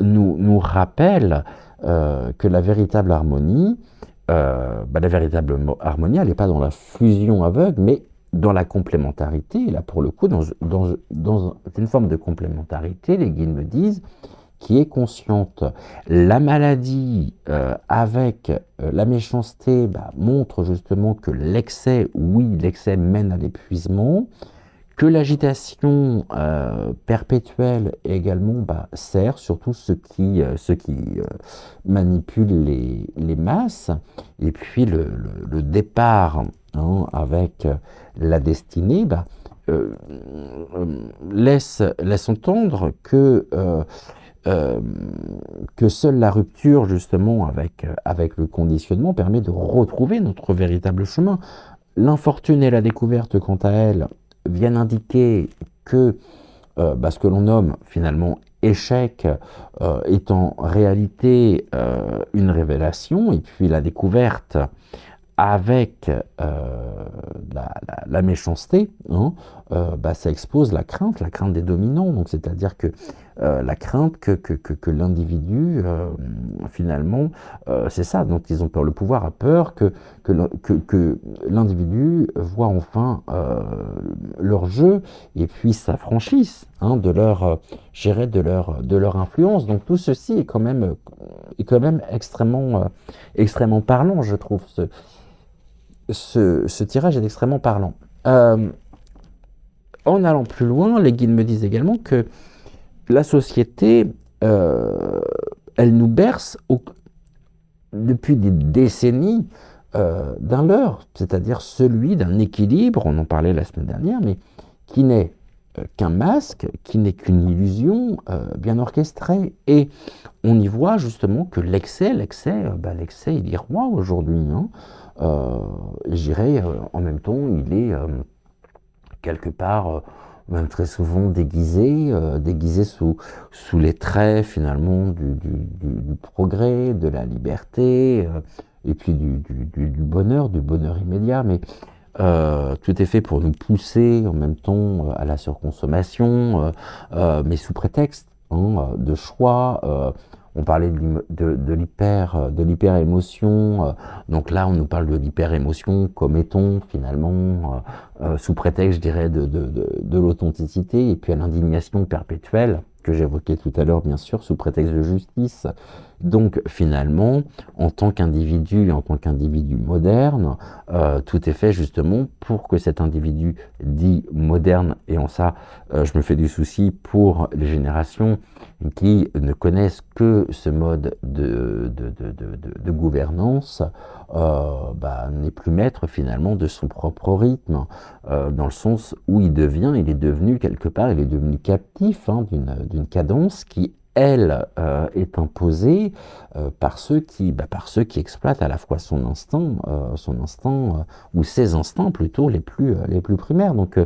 nous rappelle que la véritable harmonie, elle n'est pas dans la fusion aveugle, mais dans la complémentarité. Et là, pour le coup, dans une forme de complémentarité, les guides me disent, qui est consciente. La maladie avec la méchanceté montre justement que l'excès mène à l'épuisement, que l'agitation perpétuelle également sert surtout ceux qui manipulent les masses. Et puis le départ avec la destinée laisse entendre que seule la rupture justement avec le conditionnement permet de retrouver notre véritable chemin. L'infortune et la découverte, quant à elles, viennent indiquer que ce que l'on nomme finalement échec est en réalité une révélation, et puis la découverte avec la méchanceté, hein, ça expose la crainte des dominants. Donc, c'est-à-dire que la crainte que l'individu, finalement, c'est ça dont ils ont peur. Le pouvoir a peur que l'individu voit enfin leur jeu et puis s'affranchisse, hein, de leur, de leur influence. Donc, tout ceci est quand même extrêmement parlant, je trouve. Ce tirage est extrêmement parlant. En allant plus loin, les guides me disent également que la société, elle nous berce depuis des décennies d'un leurre, c'est-à-dire celui d'un équilibre, on en parlait la semaine dernière, mais qui n'est qu'un masque, qui n'est qu'une illusion bien orchestrée. Et on y voit justement que l'excès, il est roi aujourd'hui, hein. Je dirais, en même temps, il est quelque part, même très souvent déguisé sous les traits finalement du progrès, de la liberté, et puis du bonheur immédiat. Mais tout est fait pour nous pousser en même temps à la surconsommation, mais sous prétexte, hein, de choix. On parlait de l'hyper-émotion, donc là on nous parle de l'hyper-émotion comme étant finalement, sous prétexte, je dirais, de l'authenticité, et puis à l'indignation perpétuelle, que j'évoquais tout à l'heure, bien sûr, sous prétexte de justice. Donc finalement, en tant qu'individu, en tant qu'individu moderne, tout est fait justement pour que cet individu dit moderne, et en ça, je me fais du souci pour les générations qui ne connaissent que ce mode de gouvernance, n'est plus maître finalement de son propre rythme, dans le sens où il est devenu quelque part, il est devenu captif, hein, d'une cadence qui, elle, est imposée par ceux qui exploitent à la fois son instinct, ou ses instincts plutôt les plus primaires. Donc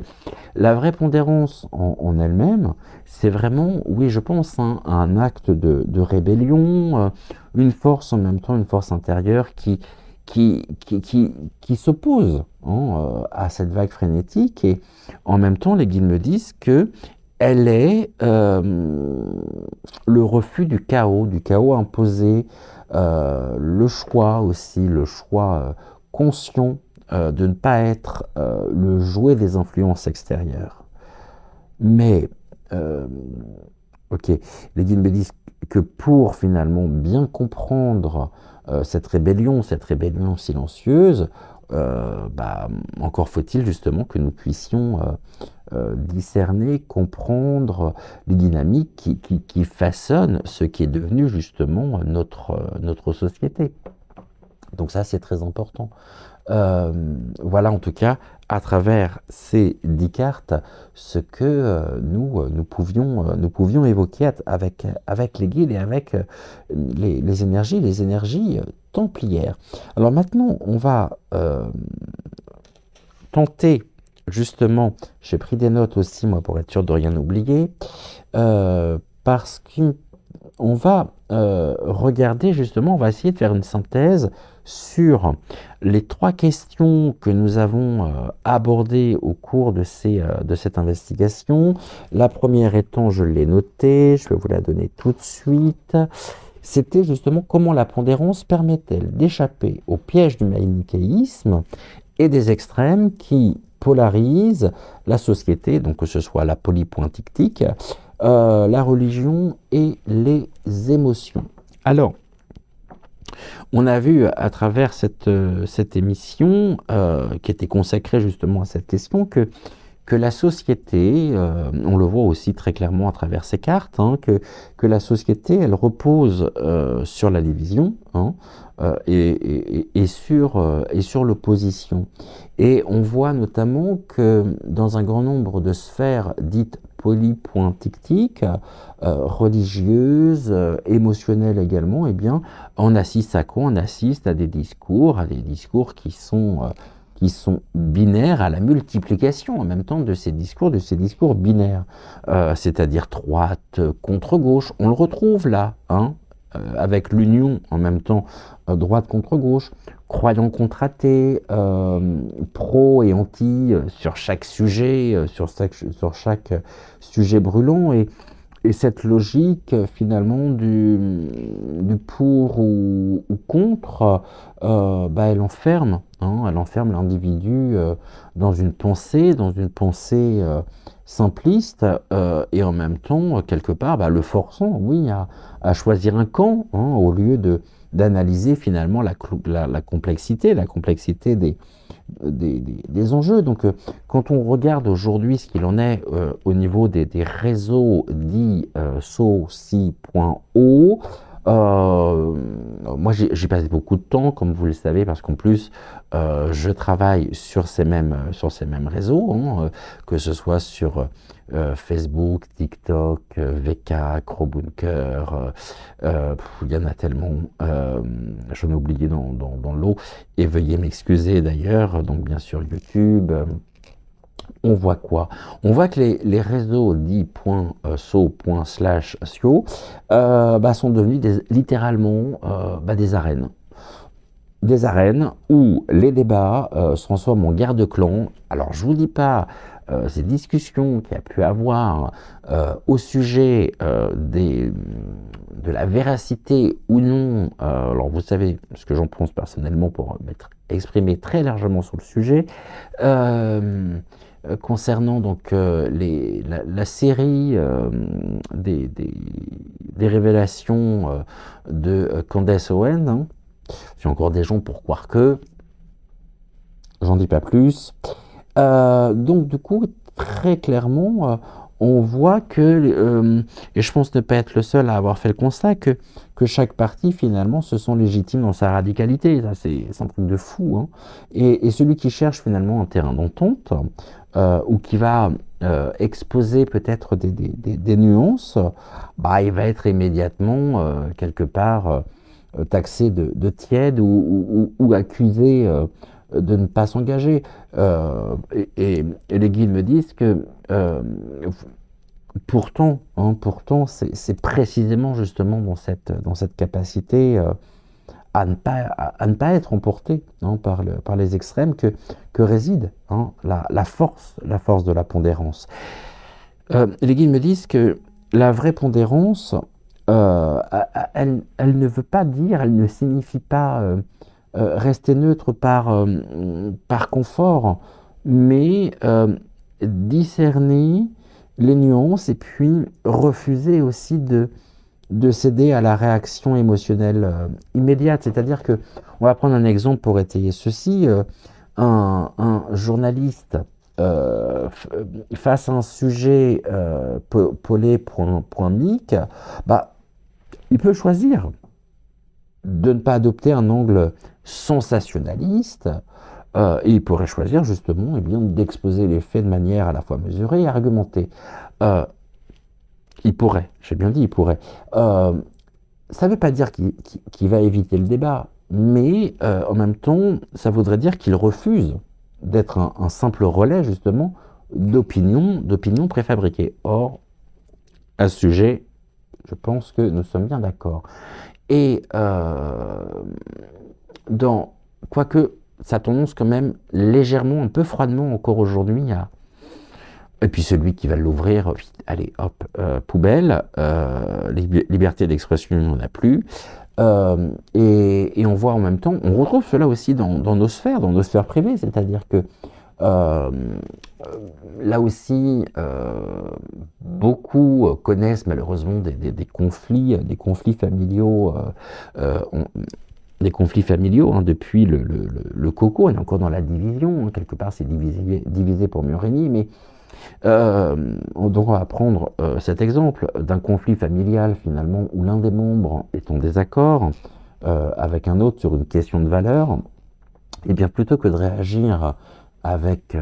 la vraie pondérance en elle-même, c'est vraiment, oui, je pense, hein, un acte de rébellion, une force en même temps, une force intérieure qui s'oppose, hein, à cette vague frénétique, et en même temps, les guides me disent que elle est le refus du chaos imposé, le choix aussi, le choix conscient de ne pas être le jouet des influences extérieures. Mais, ok, les guides me disent que pour finalement bien comprendre cette rébellion silencieuse, encore faut-il justement que nous puissions discerner, comprendre les dynamiques qui façonnent ce qui est devenu justement notre société. Donc ça, c'est très important. Voilà en tout cas, à travers ces 10 cartes, ce que nous pouvions évoquer avec les guides et avec les énergies templières. Alors maintenant, on va tenter, justement, j'ai pris des notes aussi, moi, pour être sûr de rien oublier, parce qu'on va regarder, justement, on va essayer de faire une synthèse sur les 3 questions que nous avons abordées au cours de cette investigation. La première étant, je l'ai notée, je vais vous la donner tout de suite, c'était justement comment la pondérance permet-elle d'échapper au piège du manichéisme et des extrêmes qui polarisent la société, donc que ce soit la polypointictique, la religion et les émotions. Alors, on a vu à travers cette émission, qui était consacrée justement à cette question, que la société, on le voit aussi très clairement à travers ces cartes, hein, que la société, elle repose sur la division, hein, et sur l'opposition. Et on voit notamment que dans un grand nombre de sphères dites polypointictiques, religieuses, émotionnelles également, eh bien, on assiste à quoi? On assiste à des discours qui sont binaires, à la multiplication en même temps de ces discours binaires, c'est-à-dire droite contre gauche. On le retrouve là, hein, avec l'union en même temps droite contre gauche, croyants contre athées, pro et anti sur chaque sujet, sur chaque sujet brûlant. Et cette logique, finalement, du pour ou contre, elle enferme l'individu dans une pensée simpliste, et en même temps, quelque part, le forçant, oui, à choisir un camp, au lieu d'analyser finalement la complexité des enjeux. Donc, quand on regarde aujourd'hui ce qu'il en est au niveau des réseaux dits SO6.O, moi j'ai passé beaucoup de temps, comme vous le savez, parce qu'en plus je travaille sur ces mêmes réseaux, que ce soit sur Facebook, TikTok, VK, Crowbunker, il y en a tellement, j'en ai oublié dans l'eau, et veuillez m'excuser d'ailleurs, donc bien sûr YouTube. On voit quoi? On voit que les réseaux dits .so./sio sont devenus littéralement des arènes. Des arènes où les débats se transforment en guerre de clans. Alors je vous dis pas ces discussions qu'il y a pu avoir au sujet de la véracité ou non. Alors vous savez ce que j'en pense personnellement pour m'être exprimé très largement sur le sujet. Concernant donc la série des révélations de Candace Owen, il y a encore des gens pour croire que, j'en dis pas plus. Donc du coup, très clairement, on voit que, et je pense ne pas être le seul à avoir fait le constat, que chaque parti finalement se sent légitime dans sa radicalité. Ça, c'est un truc de fou, hein. Et celui qui cherche finalement un terrain d'entente, ou qui va exposer peut-être des nuances, il va être immédiatement quelque part taxé de tiède ou accusé de ne pas s'engager. Et les guides me disent que pourtant, c'est précisément justement dans cette capacité à ne pas être emporté par les extrêmes que réside la force de la pondérance. Les guides me disent que la vraie pondérance, elle ne veut pas dire, elle ne signifie pas rester neutre par confort, mais discerner les nuances et puis refuser aussi de céder à la réaction émotionnelle immédiate. C'est-à-dire que, on va prendre un exemple pour étayer ceci, un journaliste face à un sujet polé.mic, il peut choisir de ne pas adopter un angle sensationnaliste, et il pourrait choisir justement d'exposer les faits de manière à la fois mesurée et argumentée. Il pourrait, j'ai bien dit il pourrait. Ça ne veut pas dire qu'il va éviter le débat, mais en même temps, ça voudrait dire qu'il refuse d'être un simple relais justement d'opinions préfabriquées. Or, à ce sujet, je pense que nous sommes bien d'accord. Et quoique ça tendance quand même légèrement, un peu froidement encore aujourd'hui et puis celui qui va l'ouvrir, allez hop, poubelle, liberté d'expression, on n'en a plus. Et on voit en même temps, on retrouve cela aussi dans nos sphères privées, c'est-à-dire que là aussi, beaucoup connaissent malheureusement des conflits familiaux, depuis le coco. On est encore dans la division, quelque part c'est divisé pour mieux régner, mais donc on va prendre cet exemple d'un conflit familial finalement où l'un des membres est en désaccord avec un autre sur une question de valeur, et bien plutôt que de réagir avec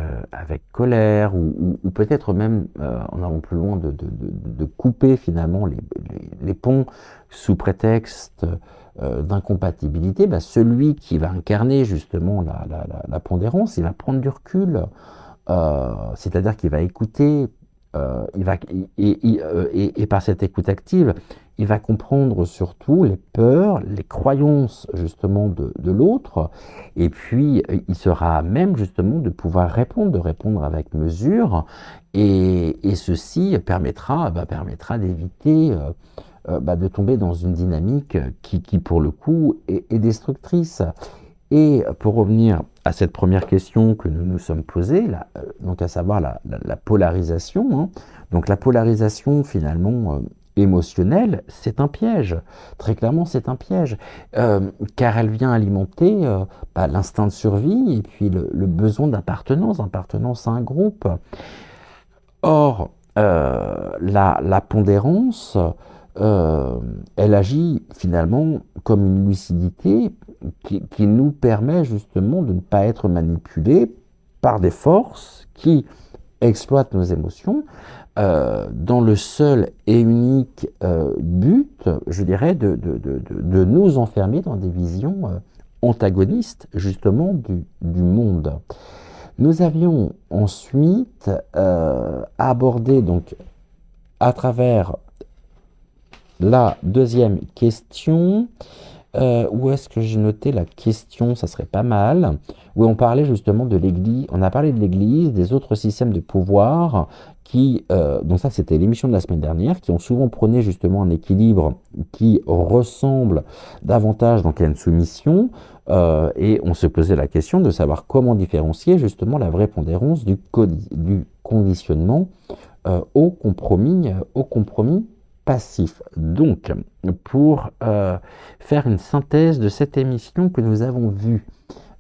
colère ou peut-être même en allant plus loin de couper finalement les ponts sous prétexte d'incompatibilité, celui qui va incarner justement la pondérance, il va prendre du recul, c'est-à-dire qu'il va écouter et par cette écoute active, il va comprendre surtout les peurs, les croyances justement de l'autre, et puis il sera à même justement de pouvoir répondre, de répondre avec mesure, et ceci permettra d'éviter de tomber dans une dynamique qui pour le coup, est destructrice. Et pour revenir à cette première question que nous nous sommes posée, donc à savoir la polarisation, hein. Donc la polarisation finalement émotionnelle, c'est un piège. Très clairement, c'est un piège, car elle vient alimenter l'instinct de survie et puis le besoin d'appartenance à un groupe. Or, la pondérance, elle agit finalement comme une lucidité qui nous permet justement de ne pas être manipulés par des forces qui exploitent nos émotions dans le seul et unique but, je dirais, de nous enfermer dans des visions antagonistes justement du monde. Nous avions ensuite abordé donc à travers la deuxième question, où est-ce que j'ai noté la question, ça serait pas mal, où on parlait justement de l'Église, on a parlé de l'Église, des autres systèmes de pouvoir qui, donc ça c'était l'émission de la semaine dernière, qui ont souvent prôné justement un équilibre qui ressemble davantage donc à une soumission, et on se posait la question de savoir comment différencier justement la vraie pondérance du conditionnement au compromis passif. Donc, pour faire une synthèse de cette émission que nous avons vue,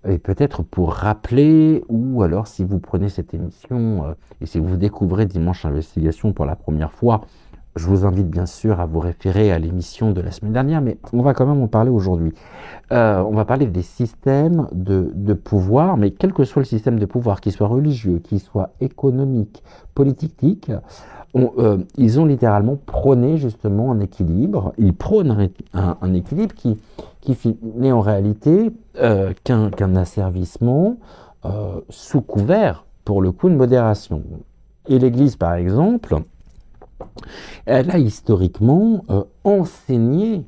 et peut-être pour rappeler, ou alors si vous prenez cette émission et si vous découvrez Dimanche Investigation pour la première fois, je vous invite bien sûr à vous référer à l'émission de la semaine dernière, mais on va quand même en parler aujourd'hui. On va parler des systèmes de pouvoir, mais quel que soit le système de pouvoir, qu'il soit religieux, qu'il soit économique, politique, ils ont littéralement prôné justement un équilibre. Ils prônent un équilibre qui n'est en réalité qu'un asservissement sous couvert, pour le coup, de modération. Et l'Église, par exemple, elle a historiquement enseigné,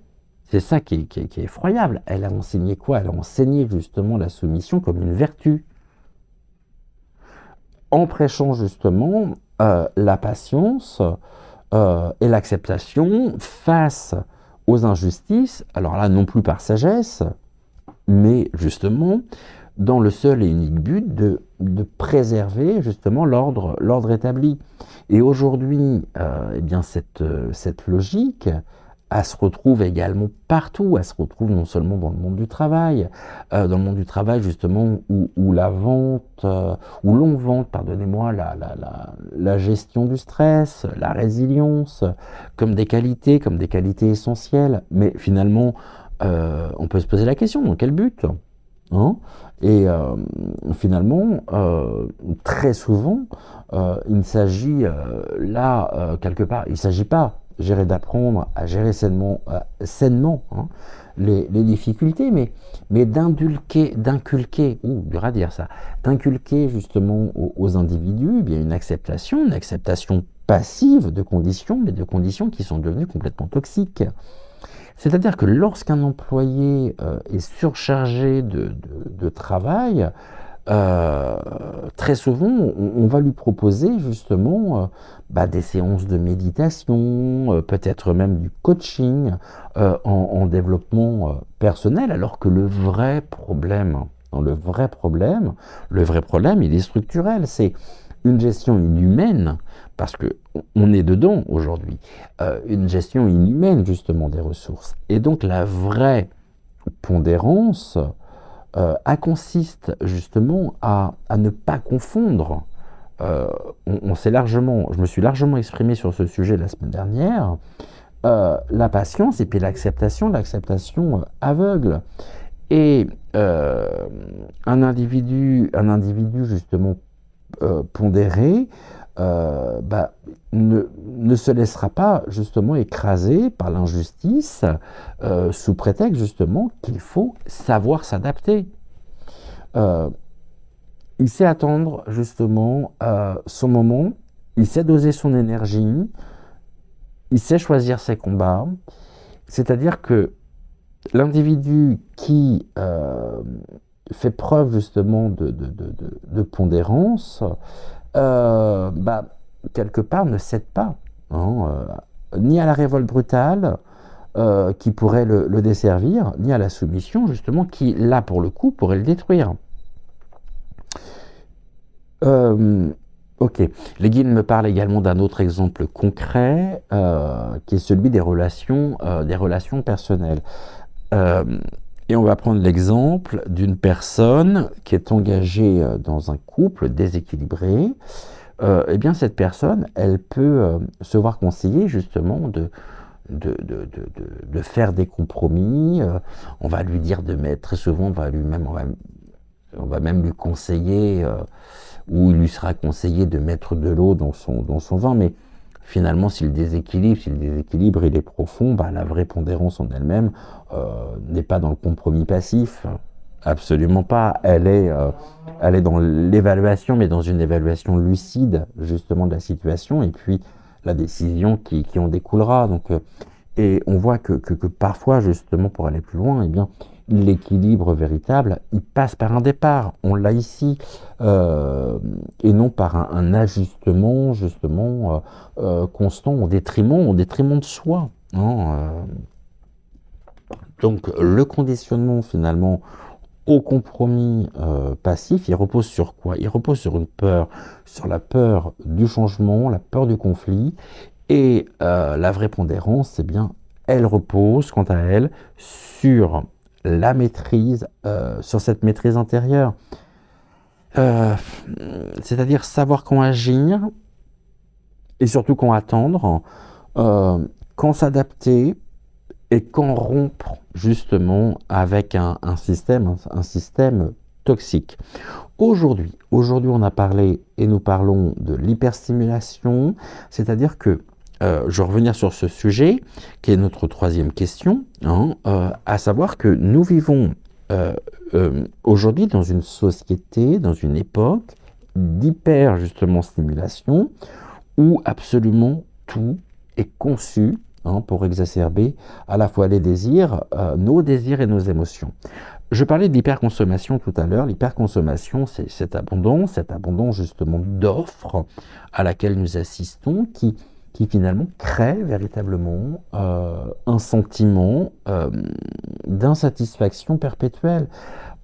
c'est ça qui est effroyable, elle a enseigné quoi? Elle a enseigné justement la soumission comme une vertu, en prêchant justement la patience et l'acceptation face aux injustices, alors là non plus par sagesse, mais justement dans le seul et unique but de préserver justement l'ordre établi. Et aujourd'hui, eh bien cette logique, elle se retrouve également partout. Elle se retrouve non seulement dans le monde du travail, justement où la vente, où l'on vante, pardonnez-moi, la gestion du stress, la résilience, comme des qualités essentielles. Mais finalement, on peut se poser la question, dans quel but, hein? Et finalement, très souvent, il s'agit quelque part, il ne s'agit pas d'apprendre à gérer sainement hein, les difficultés, mais d'inculquer, dur à dire ça, d'inculquer justement aux individus bien une acceptation passive de conditions, mais de conditions qui sont devenues complètement toxiques. C'est-à-dire que lorsqu'un employé est surchargé de travail, très souvent, on va lui proposer justement des séances de méditation, peut-être même du coaching en développement personnel, alors que le vrai problème, il est structurel. C'est une gestion inhumaine, parce que on est dedans aujourd'hui, une gestion inhumaine justement des ressources. Et donc la vraie pondérance, elle consiste justement à ne pas confondre. Je me suis largement exprimé sur ce sujet la semaine dernière, la patience et puis l'acceptation aveugle. Et un individu justement pondéré ne se laissera pas justement écraser par l'injustice sous prétexte justement qu'il faut savoir s'adapter. Il sait attendre justement son moment, il sait doser son énergie, il sait choisir ses combats. C'est-à-dire que l'individu qui fait preuve justement de pondérance, quelque part ne cède pas, hein, ni à la révolte brutale qui pourrait le desservir, ni à la soumission justement qui, là pour le coup, pourrait le détruire. Ok, les guides me parlent également d'un autre exemple concret qui est celui des relations personnelles. Et on va prendre l'exemple d'une personne qui est engagée dans un couple déséquilibré. Eh bien, cette personne, elle peut se voir conseiller justement de faire des compromis. On va lui dire de mettre, très souvent, on va même lui conseiller, ou il lui sera conseillé de mettre de l'eau dans son vin, mais finalement, si le déséquilibre il est profond, la vraie pondérance en elle-même n'est pas dans le compromis passif, absolument pas. Elle est dans l'évaluation, mais dans une évaluation lucide justement de la situation, et puis la décision qui en découlera. Donc, et on voit que parfois, justement, pour aller plus loin, eh bien, l'équilibre véritable, il passe par un départ, on l'a ici, et non par un ajustement justement constant au détriment de soi. Hein, donc le conditionnement finalement au compromis passif, il repose sur quoi? Il repose sur une peur, sur la peur du changement, la peur du conflit, et la vraie pondérance, eh bien, elle repose, quant à elle, sur la maîtrise, sur cette maîtrise intérieure. C'est-à-dire savoir quand agir, et surtout quand attendre, quand s'adapter, et quand rompre, justement, avec un système toxique. Aujourd'hui, on a parlé, et nous parlons de l'hyperstimulation, c'est-à-dire que, je vais revenir sur ce sujet, qui est notre troisième question, hein, à savoir que nous vivons aujourd'hui dans une société, dans une époque d'hyper, justement, stimulation, où absolument tout est conçu pour exacerber à la fois les désirs, nos désirs et nos émotions. Je parlais de l'hyperconsommation tout à l'heure. L'hyperconsommation, c'est cette abondance justement d'offres à laquelle nous assistons qui finalement crée véritablement un sentiment d'insatisfaction perpétuelle.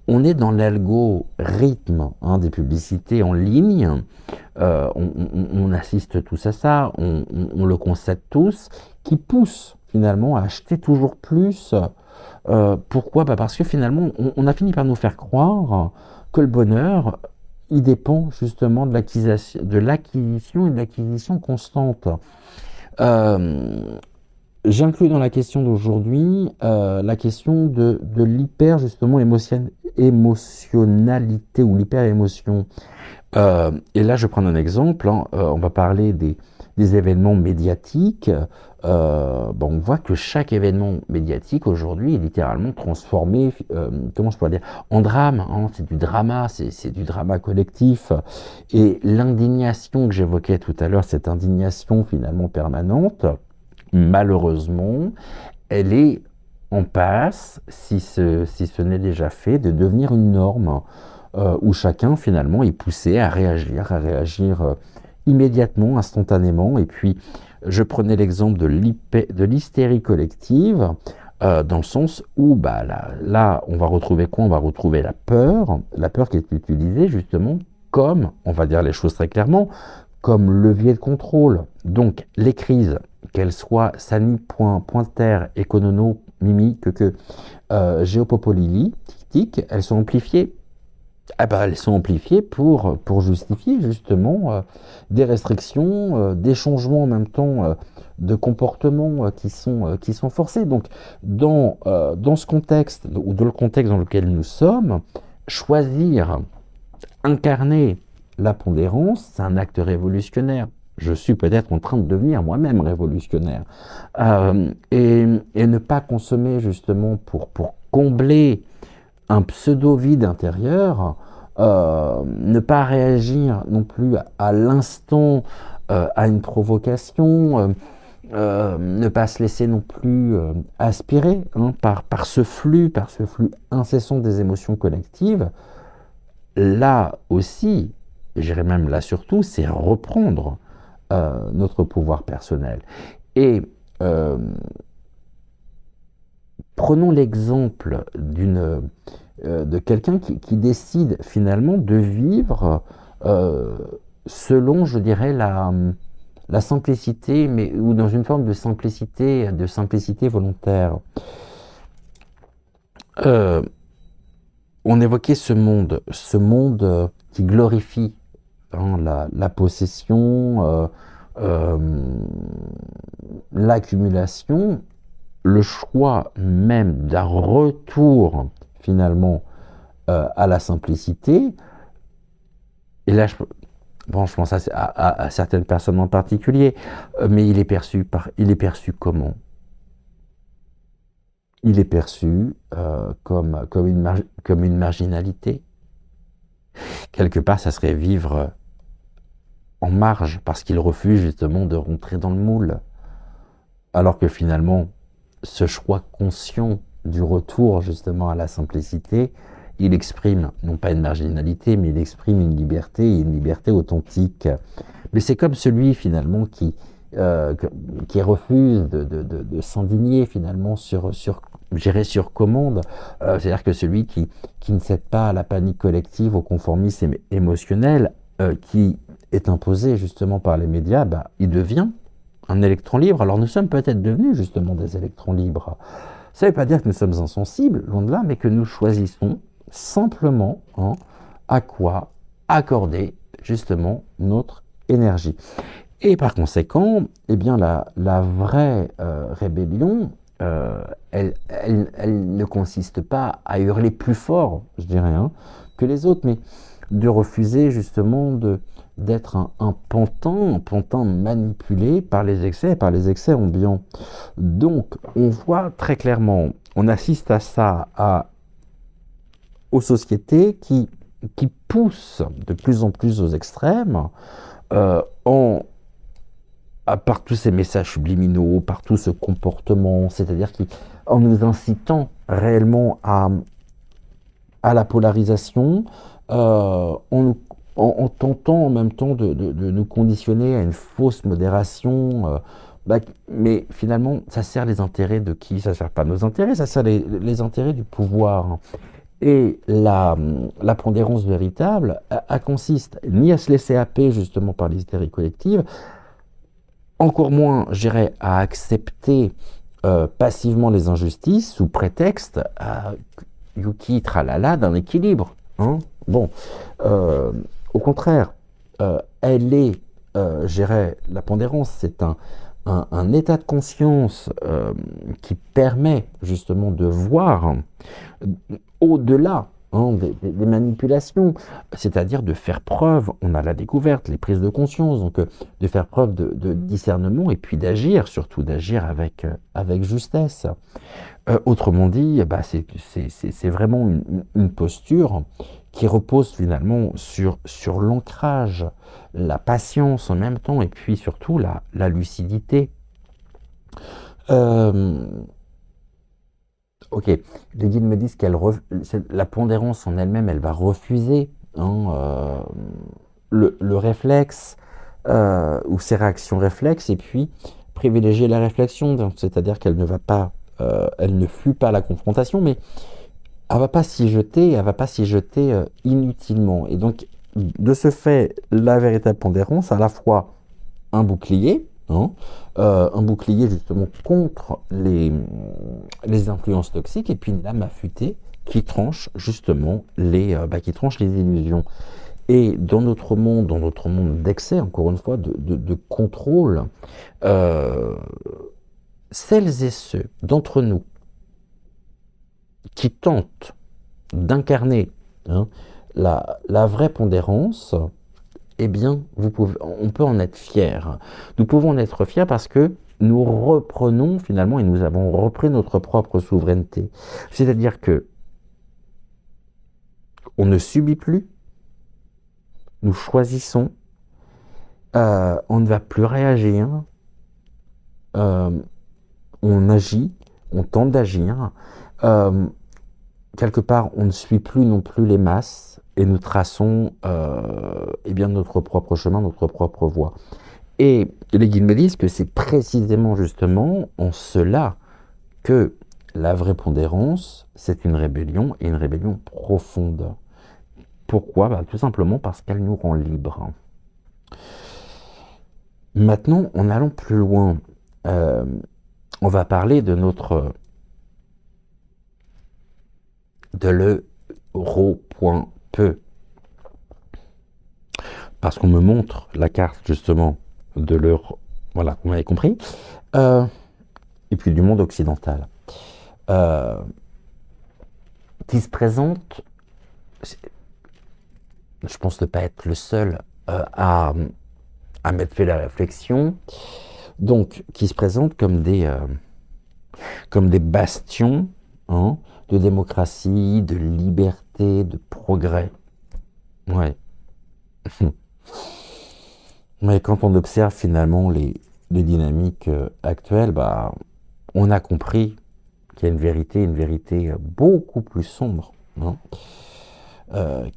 On est dans l'algorithme des publicités en ligne. On assiste tous à ça, on le constate tous, qui pousse finalement à acheter toujours plus. Pourquoi? Parce que finalement, on a fini par nous faire croire que le bonheur, il dépend justement de l'acquisition et de l'acquisition constante. J'inclus dans la question d'aujourd'hui la question de l'hyper justement émotionnalité ou l'hyper-émotion. Et là, je prends un exemple. On va parler des événements médiatiques. On voit que chaque événement médiatique aujourd'hui est littéralement transformé, comment je pourrais dire, en drame. C'est du drama, c'est du drama collectif. Et l'indignation que j'évoquais tout à l'heure, cette indignation finalement permanente, malheureusement, elle est en passe, si ce n'est déjà fait, de devenir une norme où chacun finalement est poussé à réagir immédiatement, instantanément. Et puis, je prenais l'exemple de l'hystérie collective, dans le sens où là, on va retrouver quoi? On va retrouver la peur qui est utilisée justement comme, on va dire les choses très clairement, comme levier de contrôle. Donc, les crises, qu'elles soient sanitaires, économiques, géopolitiques, elles sont amplifiées. Elles sont amplifiées pour justifier justement des restrictions, des changements en même temps de comportements qui sont forcés. Donc, dans ce contexte, ou dans le contexte dans lequel nous sommes, choisir, incarner la pondérance, c'est un acte révolutionnaire. Je suis peut-être en train de devenir moi-même révolutionnaire. Et ne pas consommer justement pour combler un pseudo-vide intérieur, ne pas réagir non plus à l'instant à une provocation, ne pas se laisser non plus aspirer hein, par ce flux incessant des émotions collectives. Là aussi, et j'irais même là surtout, c'est reprendre notre pouvoir personnel. Et prenons l'exemple de quelqu'un qui décide finalement de vivre selon, je dirais, la simplicité, mais ou dans une forme de simplicité volontaire. Euh, on évoquait ce monde qui glorifie hein, la possession, l'accumulation, le choix même d'un retour finalement à la simplicité. Et là, bon, je pense à certaines personnes en particulier, mais il est perçu comment? Il est perçu comme une marginalité. Quelque part, ça serait vivre en marge, parce qu'il refuse justement de rentrer dans le moule. Alors que finalement, ce choix conscient du retour justement à la simplicité, il exprime non pas une marginalité, mais il exprime une liberté authentique. Mais c'est comme celui finalement qui refuse de s'indigner finalement gérer sur commande. C'est-à-dire que celui qui ne cède pas à la panique collective, au conformisme émotionnel, qui est imposé justement par les médias, bah, il devient un électron libre. Alors nous sommes peut-être devenus justement des électrons libres. Ça ne veut pas dire que nous sommes insensibles, loin de là, mais que nous choisissons simplement hein, à quoi accorder justement notre énergie. Et par conséquent, eh bien la vraie rébellion, elle ne consiste pas à hurler plus fort, je dirais, hein, que les autres, mais de refuser justement d'être un pantin manipulé par les excès ambiants. Donc, on voit très clairement, on assiste à ça, aux sociétés qui poussent de plus en plus aux extrêmes, par tous ces messages subliminaux, par tout ce comportement, c'est-à-dire en nous incitant réellement à la polarisation, en tentant en même temps de nous conditionner à une fausse modération. Mais finalement, ça sert les intérêts de qui? Ça sert pas nos intérêts, ça sert les intérêts du pouvoir. Et la pondérance véritable, elle consiste ni à se laisser happer justement par l'hystérie collective, encore moins, j'irais, à accepter passivement les injustices sous prétexte Yuki tralala d'un équilibre. Hein bon, au contraire, elle est, j'irais, la pondérance, c'est un état de conscience qui permet justement de voir au-delà hein, des manipulations, c'est-à-dire de faire preuve, on a la découverte, les prises de conscience, donc de faire preuve de discernement et puis d'agir, surtout d'agir avec justesse. Autrement dit, bah, c'est vraiment une posture qui repose finalement sur l'ancrage, la patience en même temps et puis surtout la lucidité. Ok, les guides me disent la pondérance en elle-même, elle va refuser hein, le réflexe ou ses réactions réflexes et puis privilégier la réflexion, c'est-à-dire qu'elle ne va pas, elle ne fuit pas la confrontation, mais elle va pas s'y jeter, inutilement. Et donc, de ce fait, la véritable pondérance, à la fois un bouclier, hein, un bouclier justement contre les influences toxiques, et puis une lame affûtée qui tranche justement qui tranche les illusions. Et dans notre monde d'excès, encore une fois, de contrôle, celles et ceux d'entre nous qui tentent d'incarner hein, la vraie pondérance, eh bien, on peut en être fier. Nous pouvons en être fiers parce que nous reprenons finalement et nous avons repris notre propre souveraineté. C'est-à-dire que on ne subit plus, nous choisissons On ne va plus réagir, on agit, on tente d'agir. Quelque part, on ne suit plus non plus les masses et nous traçons eh bien notre propre chemin, notre propre voie. Et les guides me disent que c'est précisément justement en cela que la vraie pondérance, c'est une rébellion, et une rébellion profonde. Pourquoi? Tout simplement parce qu'elle nous rend libres. Maintenant, en allant plus loin, on va parler de l'euro.peu. Parce qu'on me montre la carte justement de l'euro, voilà, vous m'avez compris, et puis du monde occidental, qui se présente, je pense ne pas être le seul à m'être fait la réflexion, donc qui se présente comme des bastions de démocratie, de liberté, de progrès. Ouais. Mais quand on observe finalement les dynamiques actuelles, on a compris qu'il y a une vérité beaucoup plus sombre,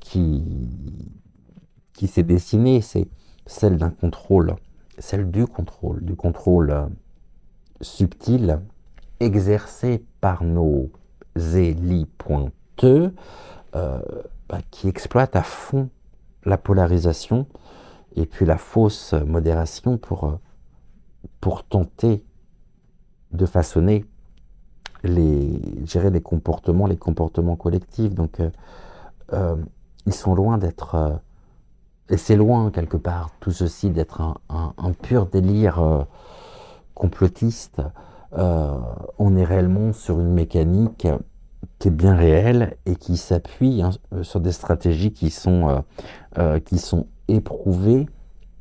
qui s'est dessinée, c'est celle d'un contrôle, celle du contrôle subtil exercé par nos élites pointeux, qui exploitent à fond la polarisation et puis la fausse modération pour tenter de façonner gérer les comportements collectifs. Donc ils sont loin d'être, et c'est loin quelque part tout ceci d'être un pur délire complotiste. On est réellement sur une mécanique qui est bien réelle et qui s'appuie sur des stratégies qui sont éprouvées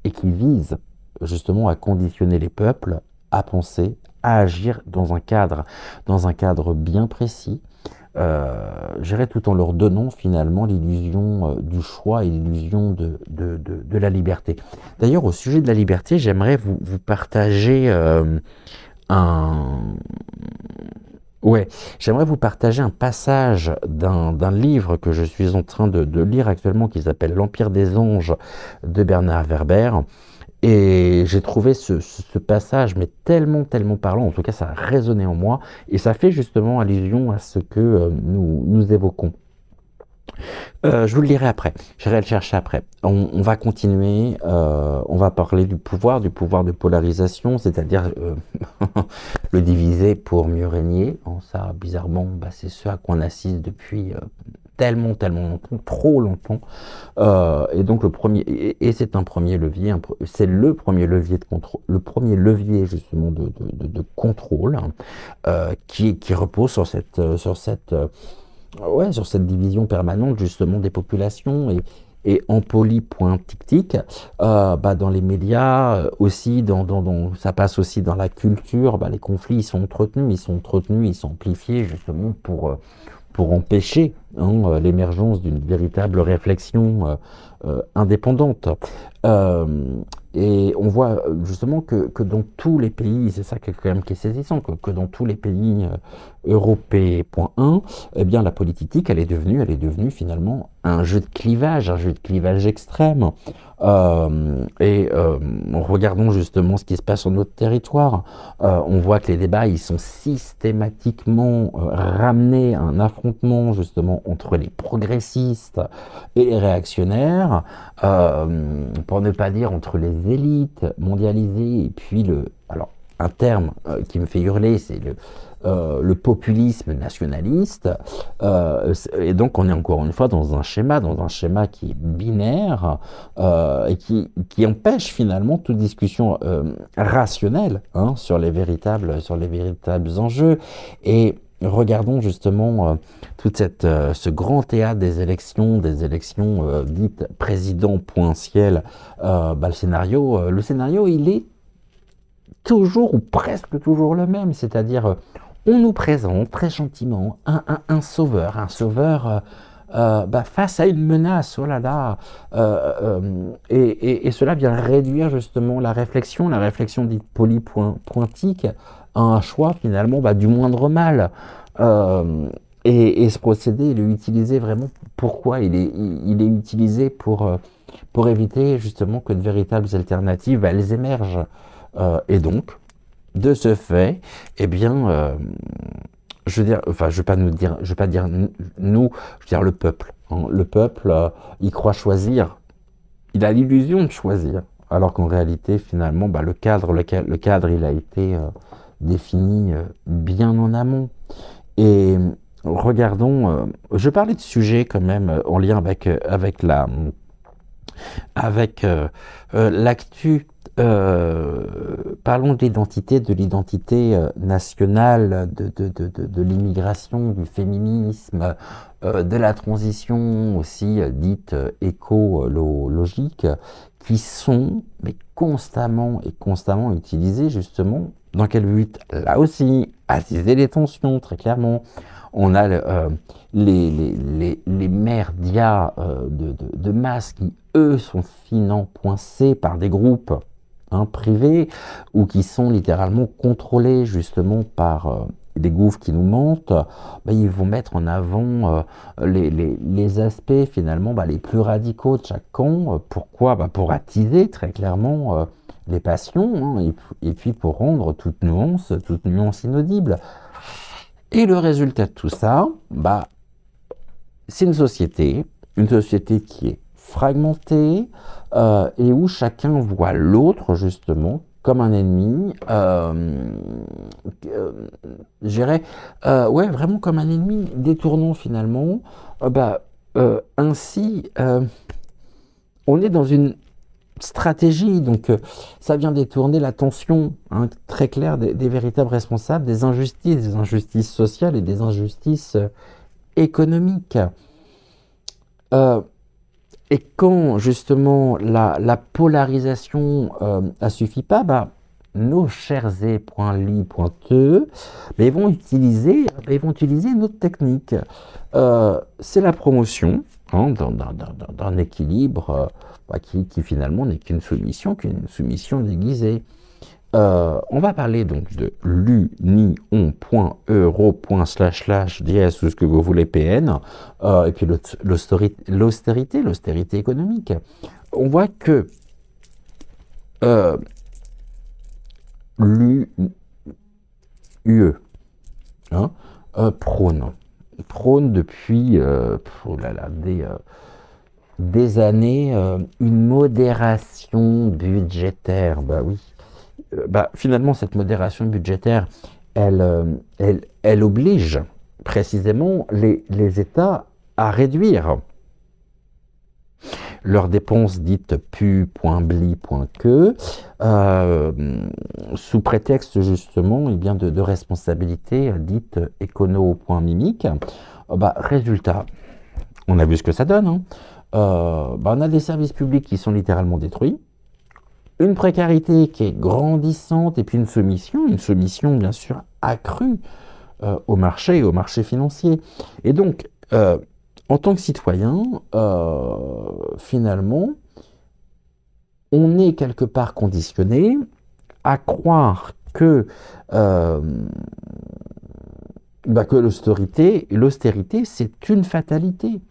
et qui visent justement à conditionner les peuples à penser, à agir dans un cadre bien précis, tout en leur donnant finalement l'illusion du choix et l'illusion de la liberté. D'ailleurs, au sujet de la liberté, j'aimerais vous partager j'aimerais vous partager un passage d'un livre que je suis en train de lire actuellement qui s'appelle L'Empire des Anges de Bernard Werber. Et j'ai trouvé ce passage mais tellement parlant, en tout cas ça a résonné en moi, et ça fait justement allusion à ce que nous évoquons. Je vous le lirai après, j'irai le chercher après. On va continuer, on va parler du pouvoir de polarisation, c'est-à-dire le diviser pour mieux régner. Ça, bizarrement, c'est ce à quoi on assiste depuis tellement longtemps, trop longtemps. Et donc le premier, et c'est un premier levier, c'est le premier levier de contrôle, le premier levier justement de contrôle qui repose sur cette division permanente justement des populations. Et en polypointique, dans les médias aussi, ça passe aussi dans la culture, les conflits ils sont entretenus, ils sont amplifiés justement pour empêcher l'émergence d'une véritable réflexion indépendante. Et on voit justement que dans tous les pays, c'est ça qui est saisissant, que dans tous les pays européens, eh bien la politique, elle est devenue finalement un jeu de clivage extrême. Regardons justement ce qui se passe sur notre territoire. On voit que les débats, ils sont systématiquement ramenés à un affrontement justement entre les progressistes et les réactionnaires, pour ne pas dire entre les élites mondialisées et puis un terme qui me fait hurler, c'est le populisme nationaliste, et donc on est encore une fois dans un schéma qui est binaire et qui empêche finalement toute discussion rationnelle sur les véritables enjeux. Et regardons justement tout ce grand théâtre des élections dites président point ciel. Le scénario il est toujours ou presque toujours le même, c'est-à-dire on nous présente très gentiment un sauveur face à une menace, oh là là, et cela vient réduire justement la réflexion dite polypointique, à un choix finalement du moindre mal. Euh, et ce procédé, il est utilisé vraiment, pourquoi il est utilisé pour éviter justement que de véritables alternatives, elles émergent. Et donc, de ce fait, eh bien, je veux dire, enfin, je vais pas dire nous, je veux dire le peuple, hein. Le peuple, il croit choisir, il a l'illusion de choisir, alors qu'en réalité, finalement, le cadre, il a été défini bien en amont. Et regardons, je parlais de sujets quand même en lien avec l'actu. Parlons de l'identité nationale, de l'immigration, du féminisme, de la transition aussi dite écologique, qui sont mais constamment utilisées justement dans quel but? Là aussi, attiser les tensions, très clairement. On a les merdias de masse qui, eux, sont poincés par des groupes privés ou qui sont littéralement contrôlés justement par des gouffres qui nous mentent. Ils vont mettre en avant les aspects finalement les plus radicaux de chaque camp. Pourquoi? Pour attiser très clairement les passions, hein, et puis pour rendre toute nuance inaudible. Et le résultat de tout ça, c'est une société qui est fragmentée et où chacun voit l'autre justement comme un ennemi, je dirais, ouais, vraiment comme un ennemi, détournant finalement. Ainsi, on est dans une stratégie, donc ça vient détourner l'attention très claire des véritables responsables des injustices sociales et des injustices économiques. Et quand justement la polarisation ne suffit pas, nos chers e.ly.te ils vont utiliser une autre technique. C'est la promotion d'un équilibre qui finalement n'est qu'une soumission déguisée. On va parler donc de l'union.euro./ ou ce que vous voulez PN, et puis l'austérité économique. On voit que l'UE prône depuis des années une modération budgétaire. Oui. Finalement, cette modération budgétaire, elle oblige précisément les États à réduire leurs dépenses dites pu.bli.que sous prétexte justement de responsabilité dite écono.mimique. Résultat, on a vu ce que ça donne. On a des services publics qui sont littéralement détruits, une précarité qui est grandissante et puis une soumission bien sûr accrue au marché financier. Et donc, en tant que citoyen, finalement, on est quelque part conditionné à croire que l'austérité, c'est une fatalité.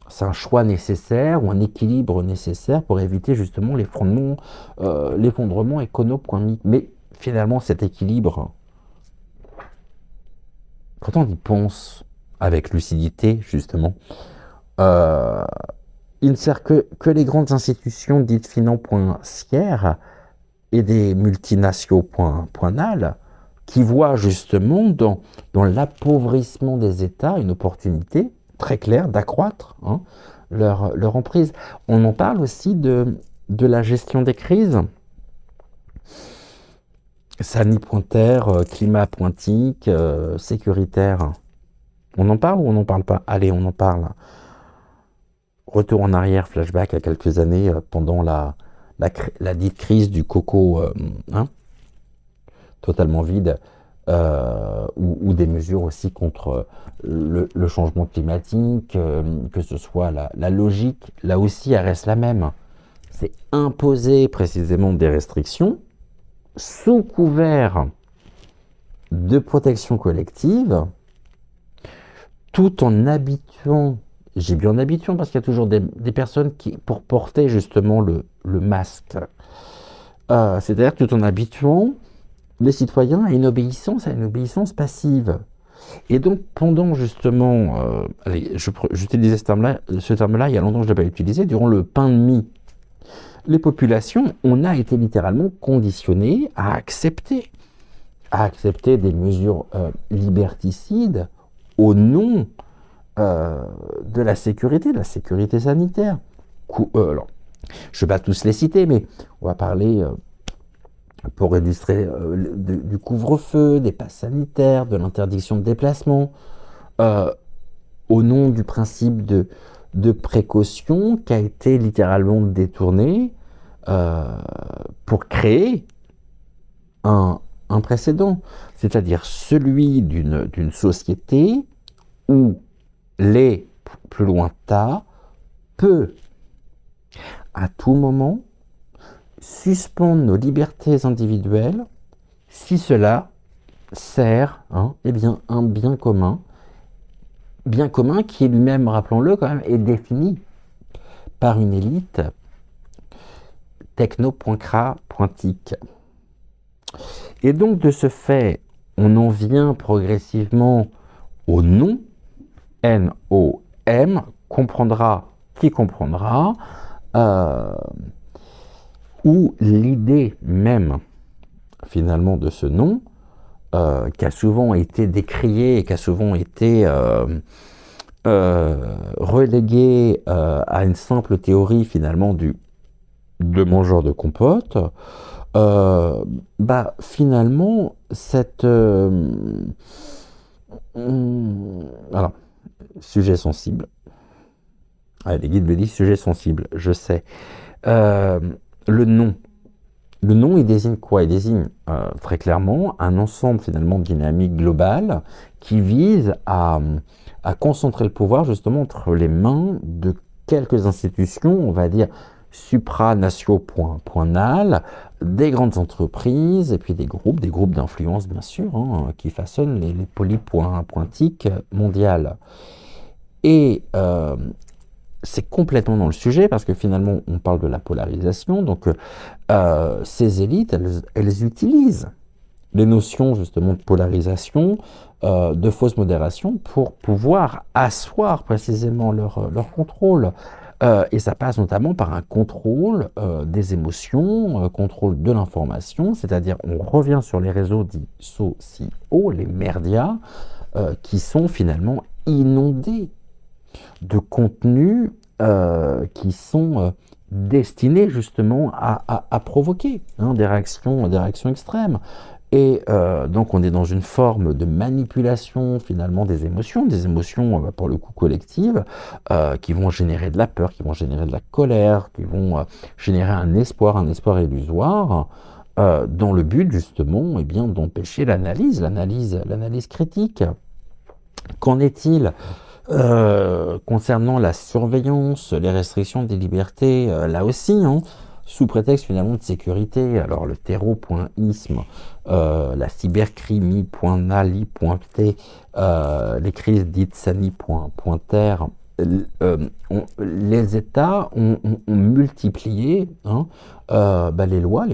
C'est un choix nécessaire ou un équilibre nécessaire pour éviter justement l'effondrement économique. Mais finalement, cet équilibre, quand on y pense avec lucidité, justement, il ne sert que les grandes institutions dites financières et des multinationaux.nal qui voient justement dans l'appauvrissement des États une opportunité très clair d'accroître leur emprise. On en parle aussi de la gestion des crises. Sanitaire, climat pointique, sécuritaire. On en parle ou on n'en parle pas? Allez, on en parle. Retour en arrière, flashback à quelques années pendant la dite crise du coco totalement vide. ou des mesures aussi contre le changement climatique, que ce soit la logique, là aussi, elle reste la même. C'est imposer précisément des restrictions sous couvert de protection collective, tout en habituant, j'ai bien en habituant parce qu'il y a toujours des personnes qui, pour porter justement le masque, c'est-à-dire tout en habituant les citoyens à une obéissance passive. Et donc, pendant justement, j'utilisais ce terme-là, il y a longtemps que je ne l'ai pas utilisé, durant le pain de mie, les populations, on a été littéralement conditionnées à accepter des mesures liberticides au nom de la sécurité sanitaire. Alors, je ne vais pas tous les citer, mais on va parler, pour illustrer, du couvre-feu, des passes sanitaires, de l'interdiction de déplacement, au nom du principe de précaution qui a été littéralement détourné pour créer un précédent, c'est-à-dire celui d'une société où les plus lointains peut à tout moment suspendre nos libertés individuelles si cela sert eh bien, un bien commun qui est lui-même, rappelons-le quand même, est défini par une élite techno-pointique. Et donc de ce fait, on en vient progressivement au nom, N-O-M, comprendra qui comprendra, où l'idée même finalement de ce nom, qui a souvent été décrié et qui a souvent été relégué à une simple théorie finalement de mangeur de compote, finalement cette alors, sujet sensible. Les guides me disent sujet sensible, je sais. Le nom, il désigne quoi? Il désigne très clairement un ensemble finalement de dynamiques globales qui vise à concentrer le pouvoir justement entre les mains de quelques institutions, on va dire supranationaux.nal, des grandes entreprises et puis des groupes d'influence bien sûr, qui façonnent les polypointiques mondiales. Et c'est complètement dans le sujet parce que finalement on parle de la polarisation, donc ces élites elles utilisent les notions justement de polarisation, de fausse modération pour pouvoir asseoir précisément leur contrôle. Et ça passe notamment par un contrôle des émotions, contrôle de l'information, c'est-à-dire on revient sur les réseaux dits sociaux, les merdias, qui sont finalement inondés de contenus qui sont destinés justement à provoquer des réactions extrêmes. Et donc on est dans une forme de manipulation finalement des émotions pour le coup collectives, qui vont générer de la peur, qui vont générer de la colère, qui vont générer un espoir illusoire, dans le but justement d'empêcher l'analyse critique. Qu'en est-il concernant la surveillance, les restrictions des libertés, là aussi, sous prétexte finalement de sécurité? Alors le terreau.isme, la cybercrimi.nali.t, les crises dites sani.ter, les États ont multiplié les lois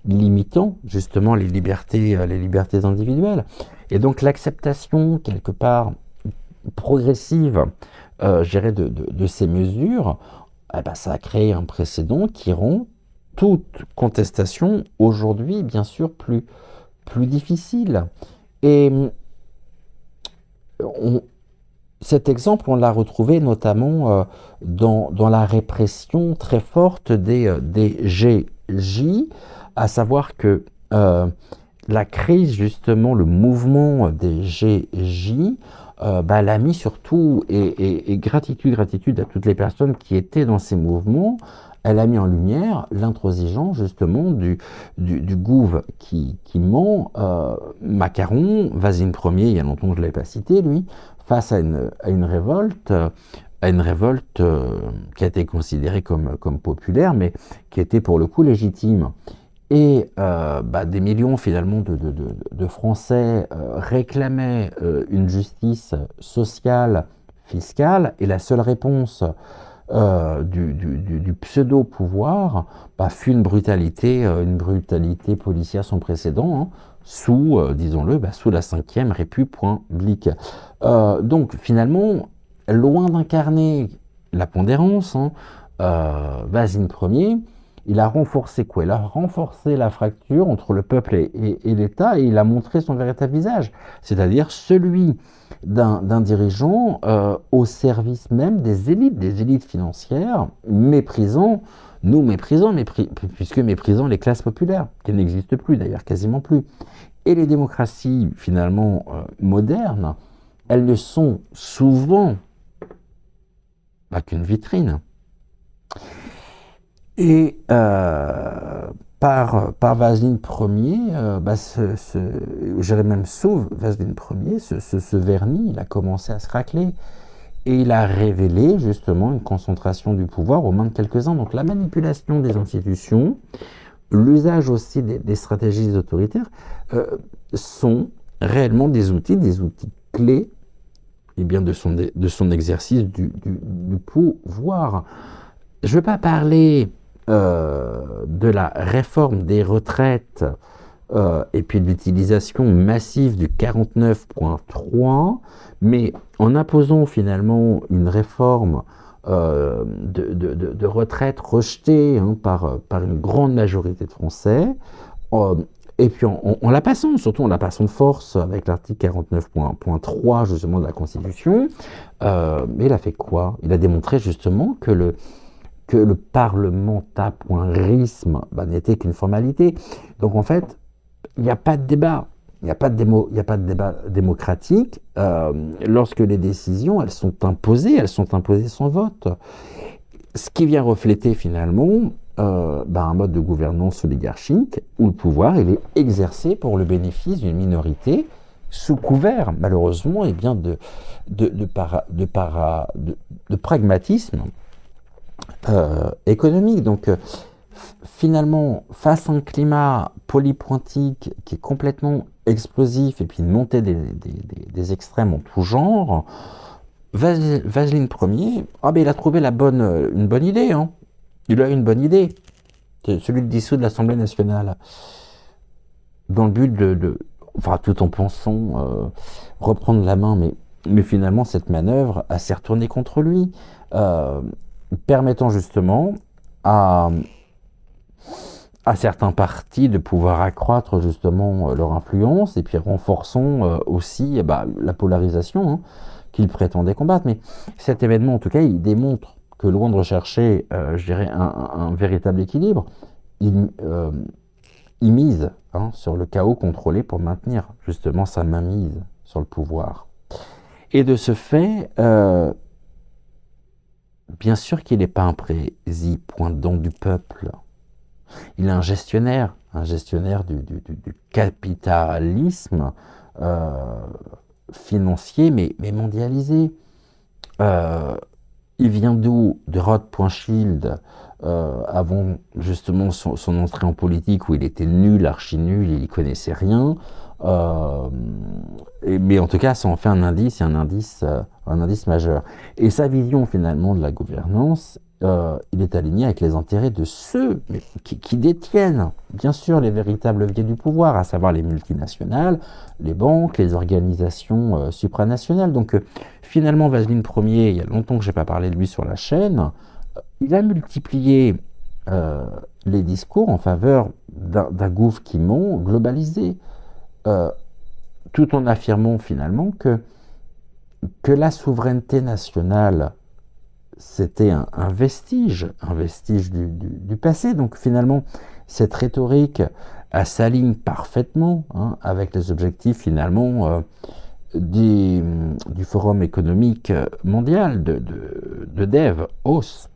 limitant justement les libertés individuelles. Et donc l'acceptation quelque part progressive, de ces mesures, ça a créé un précédent qui rend toute contestation aujourd'hui, bien sûr, plus difficile. Et cet exemple, on l'a retrouvé notamment dans la répression très forte des GJ, à savoir que la crise, justement, le mouvement des GJ elle a mis surtout, et gratitude à toutes les personnes qui étaient dans ces mouvements, elle a mis en lumière l'intransigeance justement du gouv qui ment, Macaron, Vasine Ier, il y a longtemps que je ne l'avais pas cité, lui, face à une révolte, qui a été considérée comme populaire, mais qui était pour le coup légitime. Et des millions finalement de Français réclamaient une justice sociale, fiscale, et la seule réponse du pseudo-pouvoir fut une brutalité policière sans précédent, hein, sous, disons-le, sous la Ve République. Donc finalement, loin d'incarner la pondérance, hein, Vasine Ier, il a renforcé quoi? Il a renforcé la fracture entre le peuple et l'État, et il a montré son véritable visage, c'est-à-dire celui d'un dirigeant au service même des élites financières, puisque méprisant les classes populaires, qui n'existent plus d'ailleurs, quasiment plus. Et les démocraties finalement modernes, elles ne sont souvent qu'une vitrine. Et par Vasine Ier, je dirais même sous Vasine Ier, ce vernis, il a commencé à se racler. Et il a révélé justement une concentration du pouvoir aux mains de quelques-uns. Donc la manipulation des institutions, l'usage aussi des stratégies autoritaires sont réellement des outils clés de son exercice du pouvoir. Je ne veux pas parler de la réforme des retraites et puis de l'utilisation massive du 49.3, mais en imposant finalement une réforme de retraite rejetée par une grande majorité de Français, et puis en la passant, surtout en la passant de force avec l'article 49.3 justement de la Constitution, mais il a fait quoi? Il a démontré justement que le parlementarisme n'était qu'une formalité. Donc en fait, il n'y a pas de débat. Il n'y a pas de débat démocratique lorsque les décisions, elles sont imposées sans vote. Ce qui vient refléter finalement un mode de gouvernance oligarchique où le pouvoir il est exercé pour le bénéfice d'une minorité sous couvert, malheureusement, de pragmatisme économique. Donc finalement, face à un climat polypointique qui est complètement explosif et puis une montée des extrêmes en tout genre, Vasine Ier, il a trouvé une bonne idée. Hein. Il a eu une bonne idée. C'est celui de dissoudre l'Assemblée nationale. Dans le but tout en pensant reprendre la main, mais finalement, cette manœuvre s'est retournée contre lui, permettant justement à certains partis de pouvoir accroître justement leur influence et puis renforçant aussi la polarisation hein, qu'ils prétendaient combattre. Mais cet événement, en tout cas, il démontre que loin de rechercher, je dirais, un véritable équilibre, il mise hein, sur le chaos contrôlé pour maintenir justement sa mainmise sur le pouvoir. Et de ce fait, bien sûr qu'il n'est pas un président du peuple. Il est un gestionnaire du capitalisme financier, mais mondialisé. Il vient d'où? De Rothschild, avant justement son entrée en politique où il était nul, archi nul, il n'y connaissait rien. Mais en tout cas, ça en fait un indice majeur. Et sa vision finalement de la gouvernance, il est aligné avec les intérêts de ceux qui détiennent, bien sûr, les véritables leviers du pouvoir, à savoir les multinationales, les banques, les organisations supranationales. Donc finalement, Vasine Ier, il y a longtemps que je n'ai pas parlé de lui sur la chaîne, il a multiplié les discours en faveur d'un gouffre qui ment globalisé, tout en affirmant finalement que la souveraineté nationale c'était un vestige du passé. Donc finalement, cette rhétorique s'aligne parfaitement hein, avec les objectifs finalement du Forum économique mondial de Davos,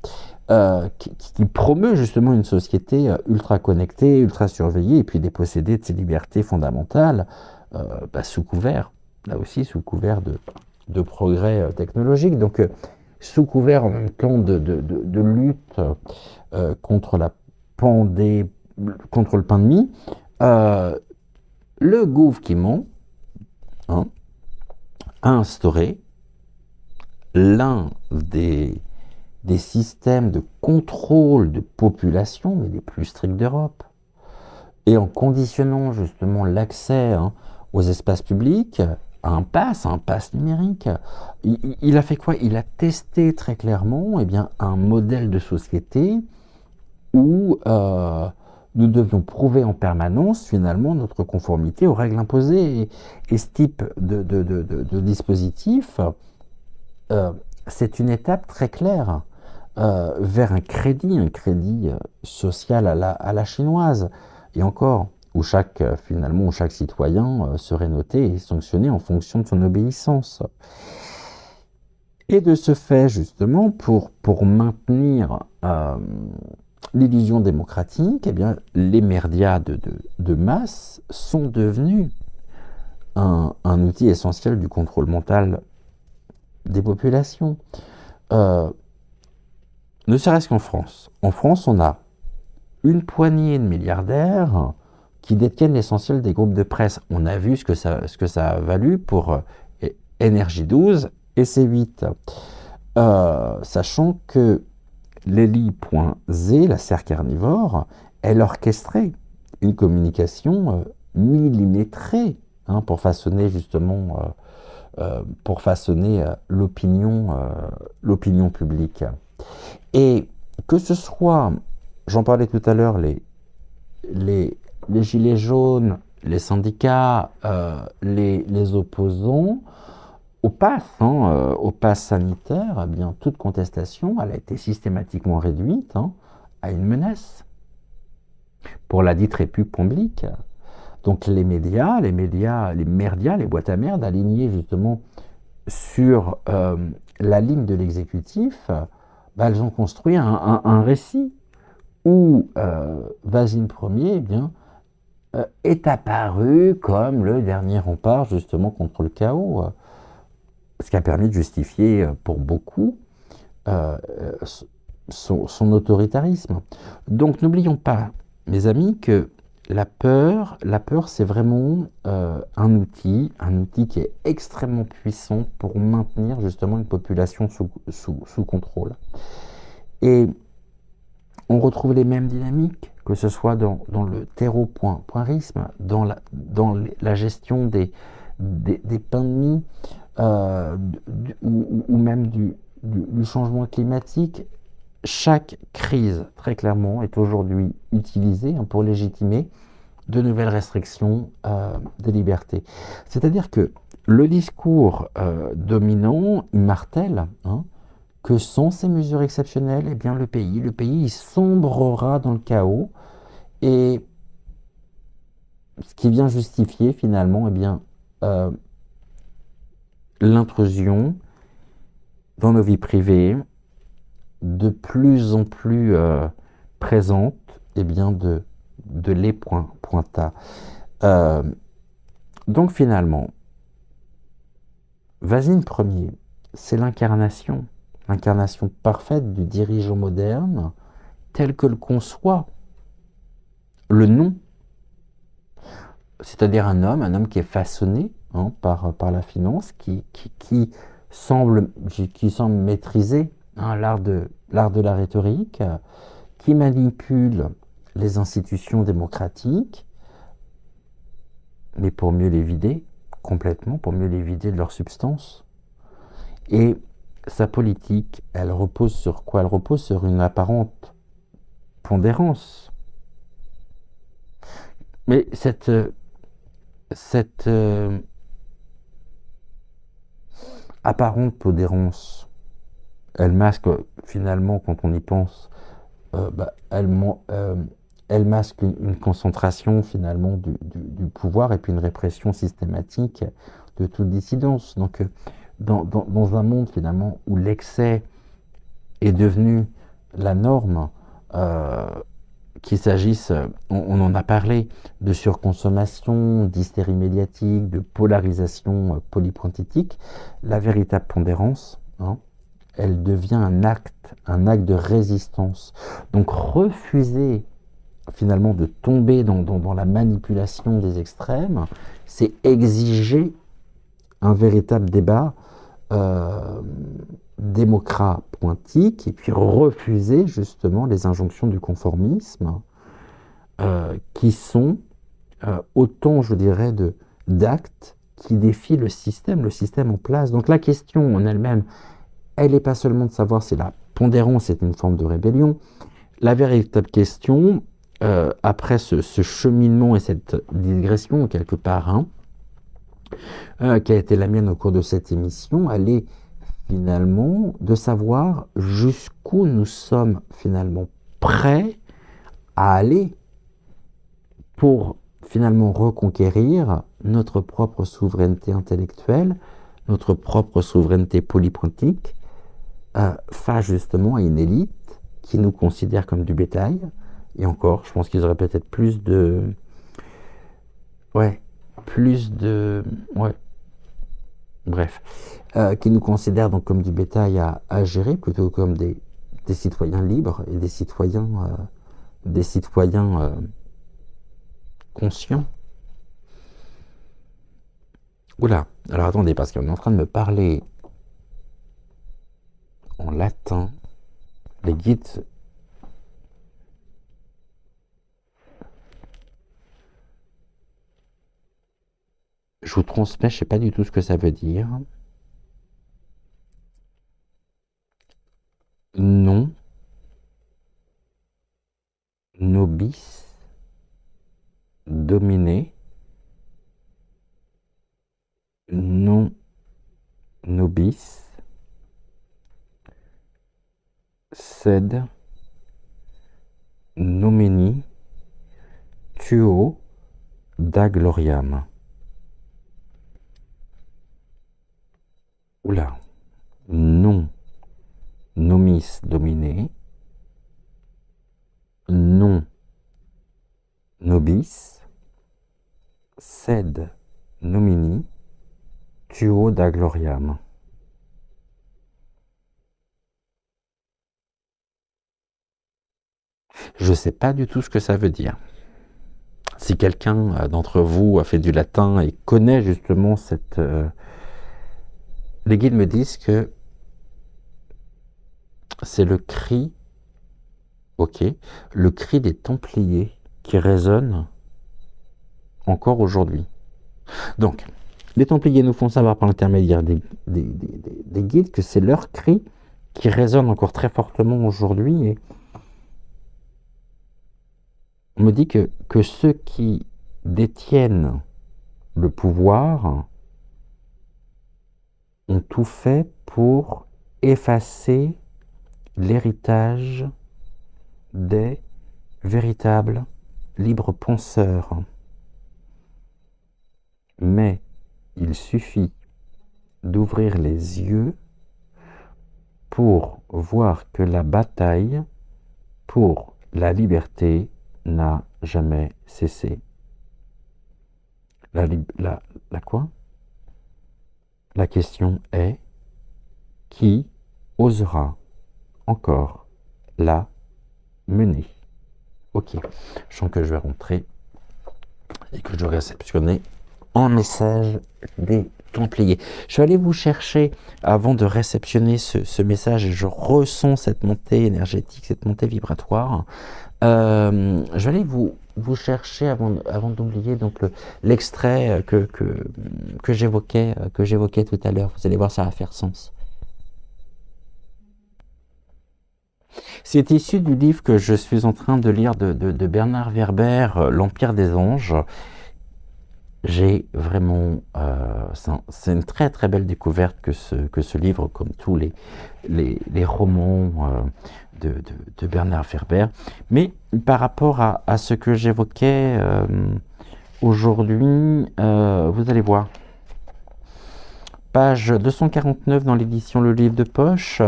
qui promeut justement une société ultra connectée, ultra surveillée, et puis dépossédée de ses libertés fondamentales, sous couvert, là aussi sous couvert de progrès technologiques. Donc, sous couvert en même temps de lutte contre contre le pain de mie, le gouvernement hein, a instauré l'un des systèmes de contrôle de population, mais les plus stricts d'Europe, et en conditionnant justement l'accès aux espaces publics à un pass numérique. Il a fait quoi? Il a testé très clairement un modèle de société où nous devions prouver en permanence finalement notre conformité aux règles imposées. Et ce type de dispositif, c'est une étape très claire vers un crédit social à la chinoise. Et encore, où chaque citoyen serait noté et sanctionné en fonction de son obéissance. Et de ce fait, justement, pour maintenir l'illusion démocratique, les médias de masse sont devenus un outil essentiel du contrôle mental des populations. Ne serait-ce qu'en France. En France, on a une poignée de milliardaires qui détiennent l'essentiel des groupes de presse. On a vu ce que ça a valu pour Énergie 12 et C8. Sachant que Lely.Z, la serre carnivore, elle orchestrait une communication millimétrée pour façonner justement l'opinion publique. Et que ce soit, j'en parlais tout à l'heure, les gilets jaunes, les syndicats, les opposants, au pass sanitaire, toute contestation, elle a été systématiquement réduite à une menace pour la dite république publique. Donc les merdias, les boîtes à merde alignées justement sur la ligne de l'exécutif, elles ont construit un récit où Vasile Ier est apparu comme le dernier rempart justement contre le chaos, ce qui a permis de justifier pour beaucoup son autoritarisme. Donc n'oublions pas, mes amis, que la peur c'est vraiment un outil qui est extrêmement puissant pour maintenir justement une population sous contrôle. Et on retrouve les mêmes dynamiques, que ce soit dans le terreau.risme, dans la gestion des pains de mie, ou même du changement climatique. Chaque crise, très clairement, est aujourd'hui utilisée pour légitimer de nouvelles restrictions des libertés. C'est-à-dire que le discours dominant, il martèle que sans ces mesures exceptionnelles, le pays il sombrera dans le chaos, et ce qui vient justifier finalement l'intrusion dans nos vies privées, de plus en plus présente, de les pointa. Donc finalement, Vasile Ier, c'est l'incarnation parfaite du dirigeant moderne, tel que le conçoit le nom, c'est-à-dire un homme qui est façonné par la finance, qui semble maîtriser l'art de la rhétorique, qui manipule les institutions démocratiques, mais pour mieux les vider complètement, pour mieux les vider de leur substance. Et sa politique, elle repose sur quoi? Elle repose sur une apparente pondérance. Mais cette apparente pondérance, elle masque finalement, quand on y pense, elle masque une concentration finalement du pouvoir, et puis une répression systématique toute dissidence. Donc, dans un monde finalement où l'excès est devenu la norme, qu'il s'agisse, on en a parlé, de surconsommation, d'hystérie médiatique, de polarisation polypointitique, la véritable pondérance, hein, elle devient un acte de résistance. Donc refuser finalement de tomber dans la manipulation des extrêmes, c'est exiger un véritable débat démocrat pointique, et puis refuser justement les injonctions du conformisme qui sont autant, je dirais, d'actes qui défient le système en place. Donc la question en elle-même, elle n'est pas seulement de savoir si la pondérance est une forme de rébellion. La véritable question, après ce cheminement et cette digression quelque part, hein, qui a été la mienne au cours de cette émission, elle est finalement de savoir jusqu'où nous sommes finalement prêts à aller pour finalement reconquérir notre propre souveraineté intellectuelle, notre propre souveraineté polypointique, face justement à une élite qui nous considère comme du bétail. Et encore, je pense qu'ils auraient peut-être plus de... Ouais, bref, qui nous considèrent donc comme du bétail à gérer, plutôt comme des citoyens libres et des citoyens conscients. Oula, alors attendez, parce qu'on est en train de me parler en latin. Les guides... Je vous transmets, je ne sais pas du tout ce que ça veut dire. Non. Nobis. Dominé. Non. Nobis. Sed. Nomini. Tuo. Da gloriam. Oula. Non. Nomis dominé. Non. Nobis. Sed. Nomini. Tuo da gloriam. Je ne sais pas du tout ce que ça veut dire. Si quelqu'un d'entre vous a fait du latin et connaît justement cette... Les guides me disent que c'est le cri, ok, le cri des Templiers qui résonne encore aujourd'hui. Donc, les Templiers nous font savoir par l'intermédiaire des guides que c'est leur cri qui résonne encore très fortement aujourd'hui, et on me dit que ceux qui détiennent le pouvoir ont tout fait pour effacer l'héritage des véritables libres penseurs. Mais il suffit d'ouvrir les yeux pour voir que la bataille pour la liberté n'a jamais cessé. La quoi? La question est, qui osera encore la mener? Ok, je sens que je vais rentrer et que je vais réceptionner un message des Templiers. Je vais aller vous chercher avant de réceptionner ce message, et je ressens cette montée énergétique, cette montée vibratoire. Je vais aller vous chercher avant d'oublier donc l'extrait que j'évoquais tout à l'heure. Vous allez voir, ça va faire sens. C'est issu du livre que je suis en train de lire de Bernard Werber, L'Empire des Anges. J'ai vraiment... c'est une très très belle découverte que ce livre, comme tous les romans de Bernard Werber. Mais par rapport à ce que j'évoquais aujourd'hui, vous allez voir. Page 249 dans l'édition Le Livre de Poche.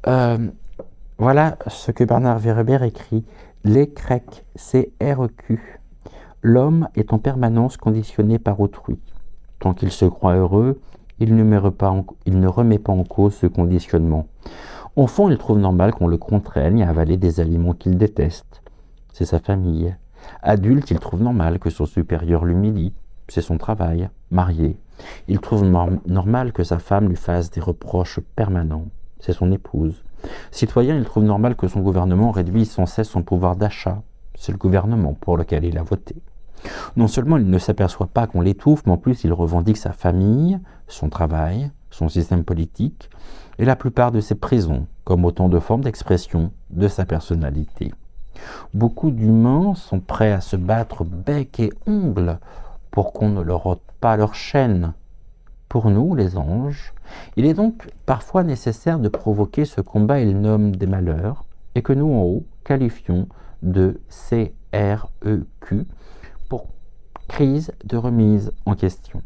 Voilà ce que Bernard Werber écrit. Les Crecs, C-R-E-Q. L'homme est en permanence conditionné par autrui. Tant qu'il se croit heureux, il ne remet pas en cause ce conditionnement. Enfant, il trouve normal qu'on le contraigne à avaler des aliments qu'il déteste. C'est sa famille. Adulte, il trouve normal que son supérieur l'humilie. C'est son travail. Marié, il trouve normal que sa femme lui fasse des reproches permanents. C'est son épouse. Citoyen, il trouve normal que son gouvernement réduise sans cesse son pouvoir d'achat. C'est le gouvernement pour lequel il a voté. Non seulement il ne s'aperçoit pas qu'on l'étouffe, mais en plus il revendique sa famille, son travail, son système politique et la plupart de ses prisons comme autant de formes d'expression de sa personnalité. Beaucoup d'humains sont prêts à se battre bec et ongles pour qu'on ne leur ôte pas leur chaîne. Pour nous, les anges, il est donc parfois nécessaire de provoquer ce combat ils nomment des malheurs et que nous en haut qualifions de CREQ pour crise de remise en question.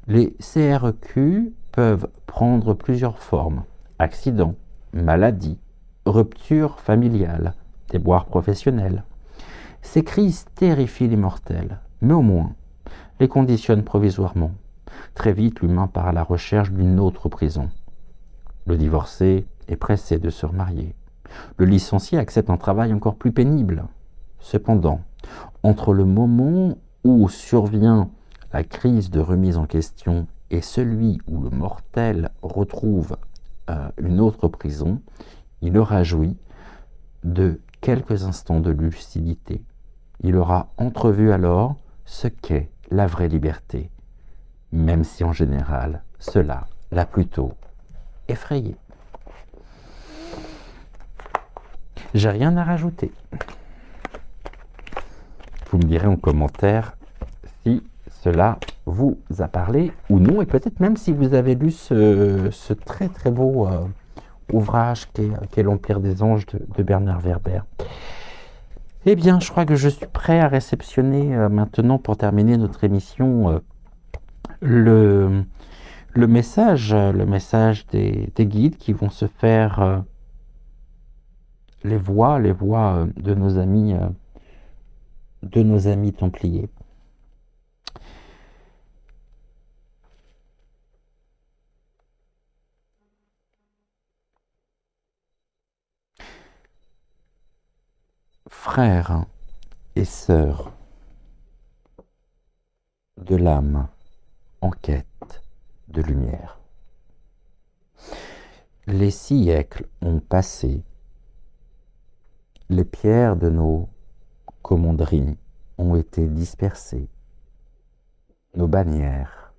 Les CREQ peuvent prendre plusieurs formes: accident, maladie, rupture familiale, déboire professionnel. Ces crises terrifient les mortels, mais au moins les conditionnent provisoirement. Très vite, l'humain part à la recherche d'une autre prison. Le divorcé est pressé de se remarier. Le licencié accepte un travail encore plus pénible. Cependant, entre le moment où survient la crise de remise en question et celui où le mortel retrouve une autre prison, il aura joui de quelques instants de lucidité. Il aura entrevu alors ce qu'est la vraie liberté, même si en général, cela l'a plutôt effrayé. J'ai rien à rajouter. Vous me direz en commentaire si cela vous a parlé ou non, et peut-être même si vous avez lu ce très très beau ouvrage qu'est L'Empire des Anges de Bernard Werber. Eh bien, je crois que je suis prêt à réceptionner maintenant, pour terminer notre émission, le message des guides qui vont se faire les voix de nos amis templiers. Frères et sœurs de l'âme en quête de lumière. Les siècles ont passé, les pierres de nos commanderies ont été dispersées, nos bannières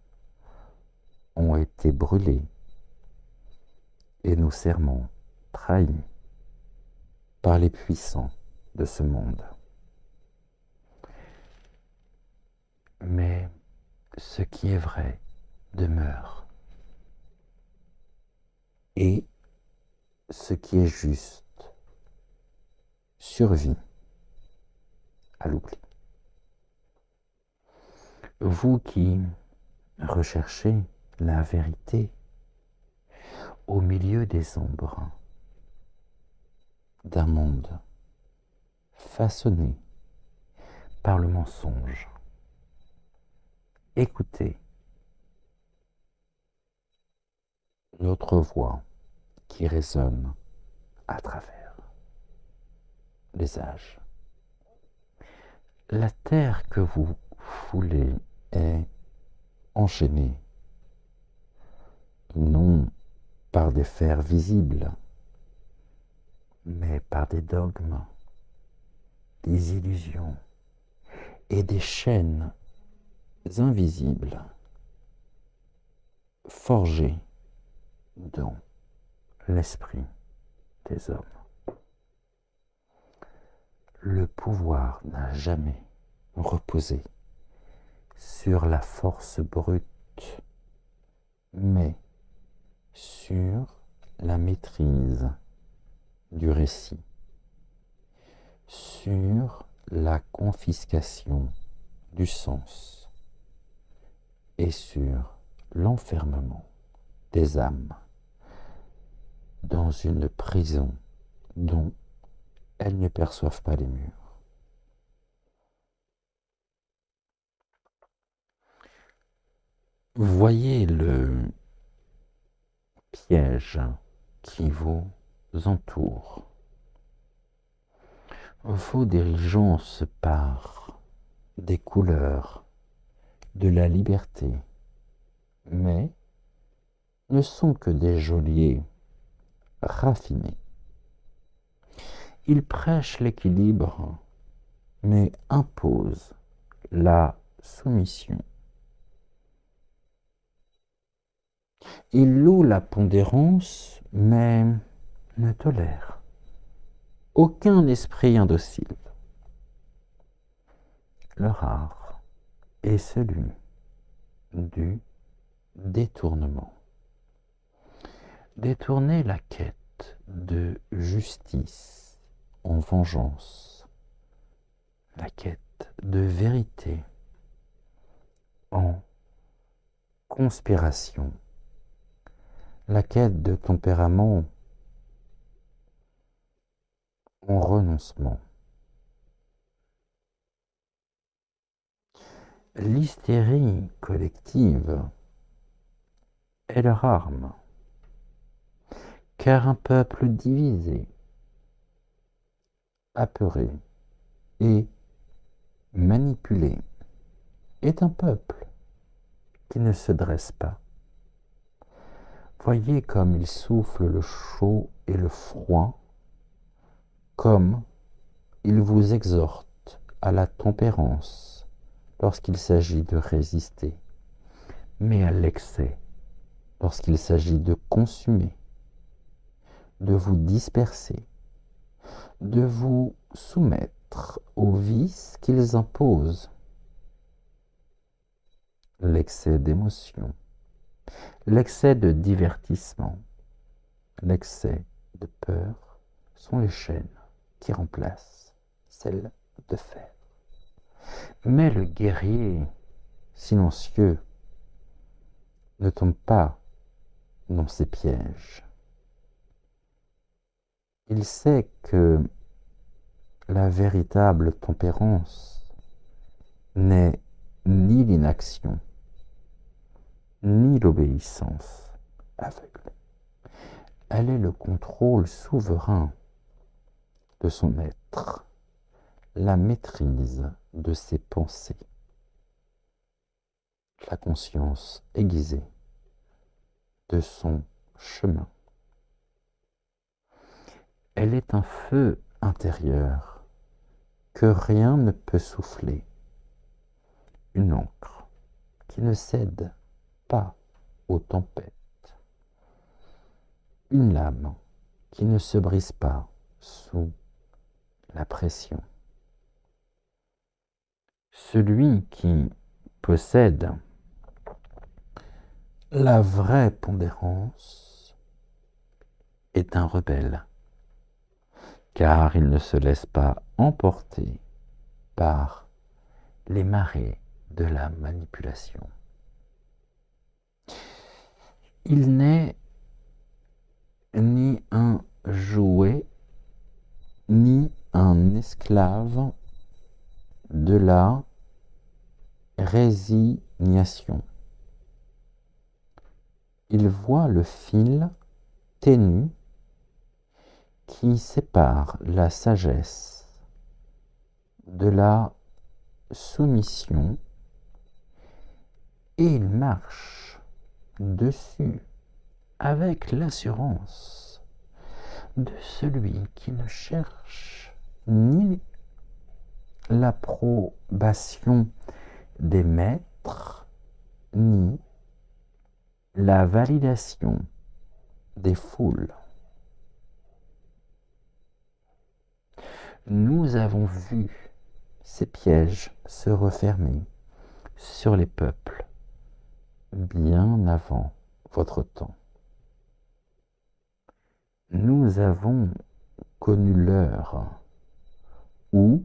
ont été brûlées et nos serments trahis par les puissants de ce monde. Mais ce qui est vrai demeure, et ce qui est juste survit à l'oubli. Vous qui recherchez la vérité au milieu des ombres d'un monde façonné par le mensonge, écoutez notre voix qui résonne à travers les âges. La terre que vous foulez est enchaînée, non par des fers visibles, mais par des dogmes, des illusions et des chaînes invisibles forgées dans l'esprit des hommes. Le pouvoir n'a jamais reposé sur la force brute, mais sur la maîtrise du récit, sur la confiscation du sens et sur l'enfermement des âmes dans une prison dont elles ne perçoivent pas les murs. Voyez le piège qui vous entoure. Vos dirigeants se parent des couleurs de la liberté, mais ne sont que des geôliers raffinés. Ils prêchent l'équilibre, mais imposent la soumission. Ils louent la pondérance, mais ne tolèrent aucun esprit indocile. Leur art est celui du détournement. Détourner la quête de justice en vengeance, la quête de vérité en conspiration, la quête de tempérament en renoncement. L'hystérie collective est leur arme, car un peuple divisé, apeuré et manipulé est un peuple qui ne se dresse pas. Voyez comme il souffle le chaud et le froid, comme il vous exhorte à la tempérance lorsqu'il s'agit de résister, mais à l'excès lorsqu'il s'agit de consumer, de vous disperser, de vous soumettre aux vices qu'ils imposent. L'excès d'émotion, l'excès de divertissement, l'excès de peur sont les chaînes qui remplacent celles de fer. Mais le guerrier silencieux ne tombe pas dans ces pièges. Il sait que la véritable tempérance n'est ni l'inaction, ni l'obéissance aveugle. Elle est le contrôle souverain de son être, la maîtrise de ses pensées, la conscience aiguisée de son chemin. Elle est un feu intérieur que rien ne peut souffler, une encre qui ne cède pas aux tempêtes, une lame qui ne se brise pas sous la pression. Celui qui possède la vraie pondérance est un rebelle, car il ne se laisse pas emporter par les marées de la manipulation. Il n'est ni un jouet, ni un esclave de la résignation. Il voit le fil ténu qui sépare la sagesse de la soumission et il marche dessus avec l'assurance de celui qui ne cherche ni l'approbation des maîtres ni la validation des foules. Nous avons vu ces pièges se refermer sur les peuples bien avant votre temps. Nous avons connu l'heure où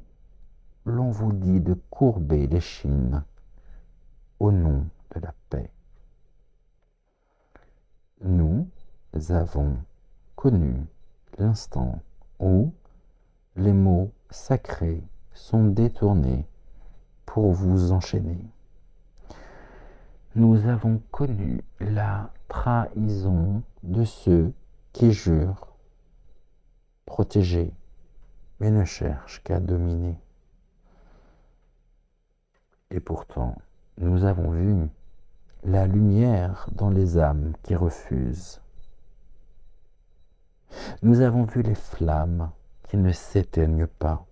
l'on vous dit de courber l'échine au nom de la paix. Nous avons connu l'instant où les mots sacrés sont détournés pour vous enchaîner. Nous avons connu la trahison de ceux qui jurent protéger, mais ne cherchent qu'à dominer. Et pourtant, nous avons vu la lumière dans les âmes qui refusent. Nous avons vu les flammes qui ne s'éteignent pas,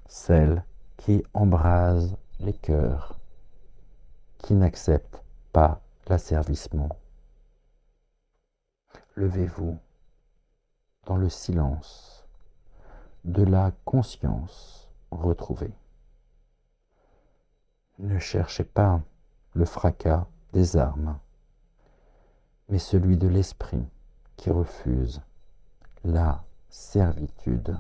celles qui embrasent les cœurs, qui n'acceptent pas l'asservissement. Levez-vous dans le silence de la conscience retrouvée. Ne cherchez pas le fracas des armes, mais celui de l'esprit qui refuse la servitude.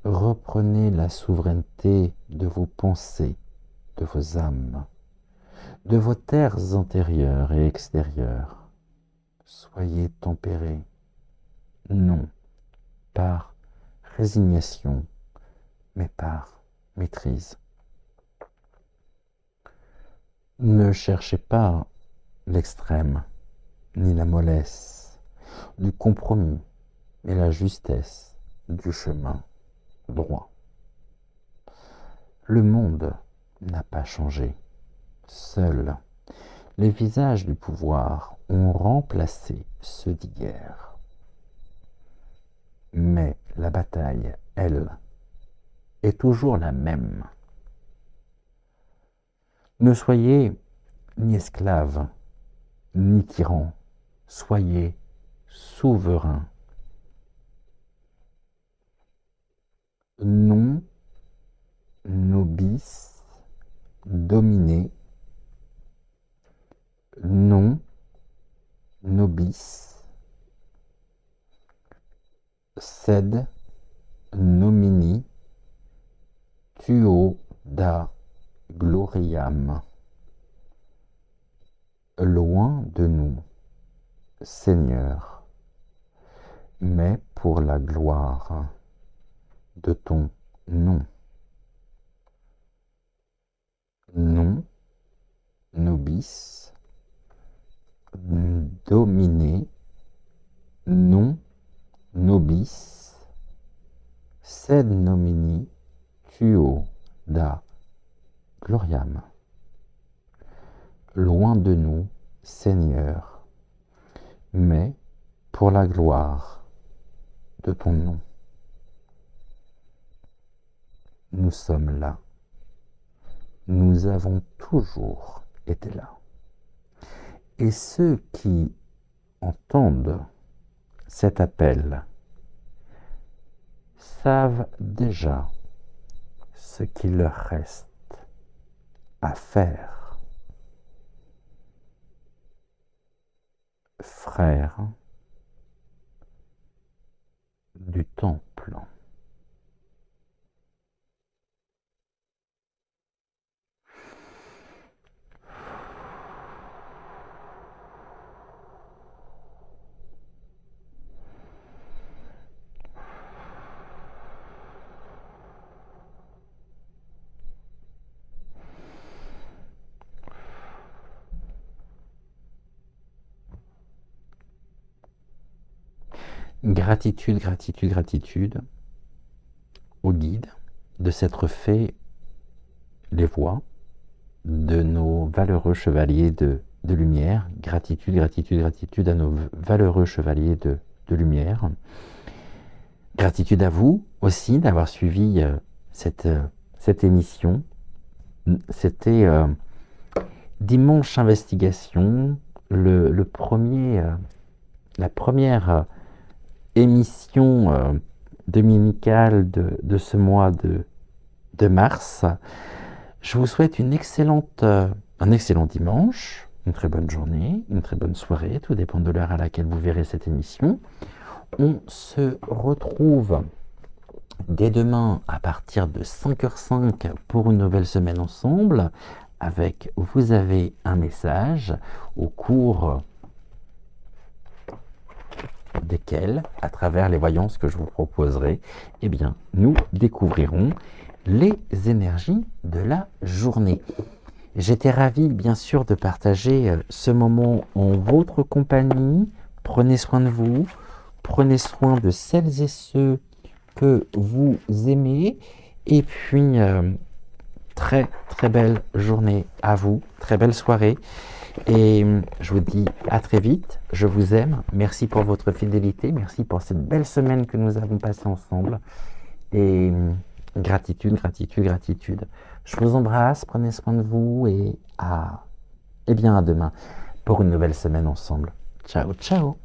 Reprenez la souveraineté de vos pensées, de vos âmes, de vos terres antérieures et extérieures. Soyez tempérés, non par résignation, mais par maîtrise. Ne cherchez pas l'extrême, ni la mollesse du compromis, mais la justesse du chemin droit. Le monde n'a pas changé. Seuls les visages du pouvoir ont remplacé ceux d'hier. Mais la bataille, elle, est toujours la même. Ne soyez ni esclaves, ni tyrans, soyez souverains. Non nobis dominé, non nobis sed nomini tuo da gloriam. Loin de nous, Seigneur, mais pour la gloire de ton nom. Non nobis dominé, non nobis sed nomini tuo da gloriam. Loin de nous, Seigneur, mais pour la gloire de ton nom. Nous sommes là. Nous avons toujours été là. Et ceux qui entendent cet appel savent déjà ce qu'il leur reste à faire. Frères du temple. Gratitude, gratitude, gratitude au guide de s'être fait les voix de nos valeureux chevaliers de lumière. Gratitude, gratitude, gratitude à nos valeureux chevaliers de lumière. Gratitude à vous aussi d'avoir suivi cette émission. C'était Dimanche Investigation, la première émission dominicale de ce mois de mars. Je vous souhaite un excellent dimanche, une très bonne journée, une très bonne soirée, tout dépend de l'heure à laquelle vous verrez cette émission. On se retrouve dès demain à partir de 5h05 pour une nouvelle semaine ensemble, avec vous avez un message au cours desquels, à travers les voyances que je vous proposerai, eh bien, nous découvrirons les énergies de la journée. J'étais ravi, bien sûr, de partager ce moment en votre compagnie. Prenez soin de vous, prenez soin de celles et ceux que vous aimez, et puis très très belle journée à vous, très belle soirée, et je vous dis à très vite. Je vous aime, merci pour votre fidélité, merci pour cette belle semaine que nous avons passée ensemble, et gratitude, gratitude, gratitude. Je vous embrasse, prenez soin de vous, et à demain pour une nouvelle semaine ensemble. Ciao, ciao.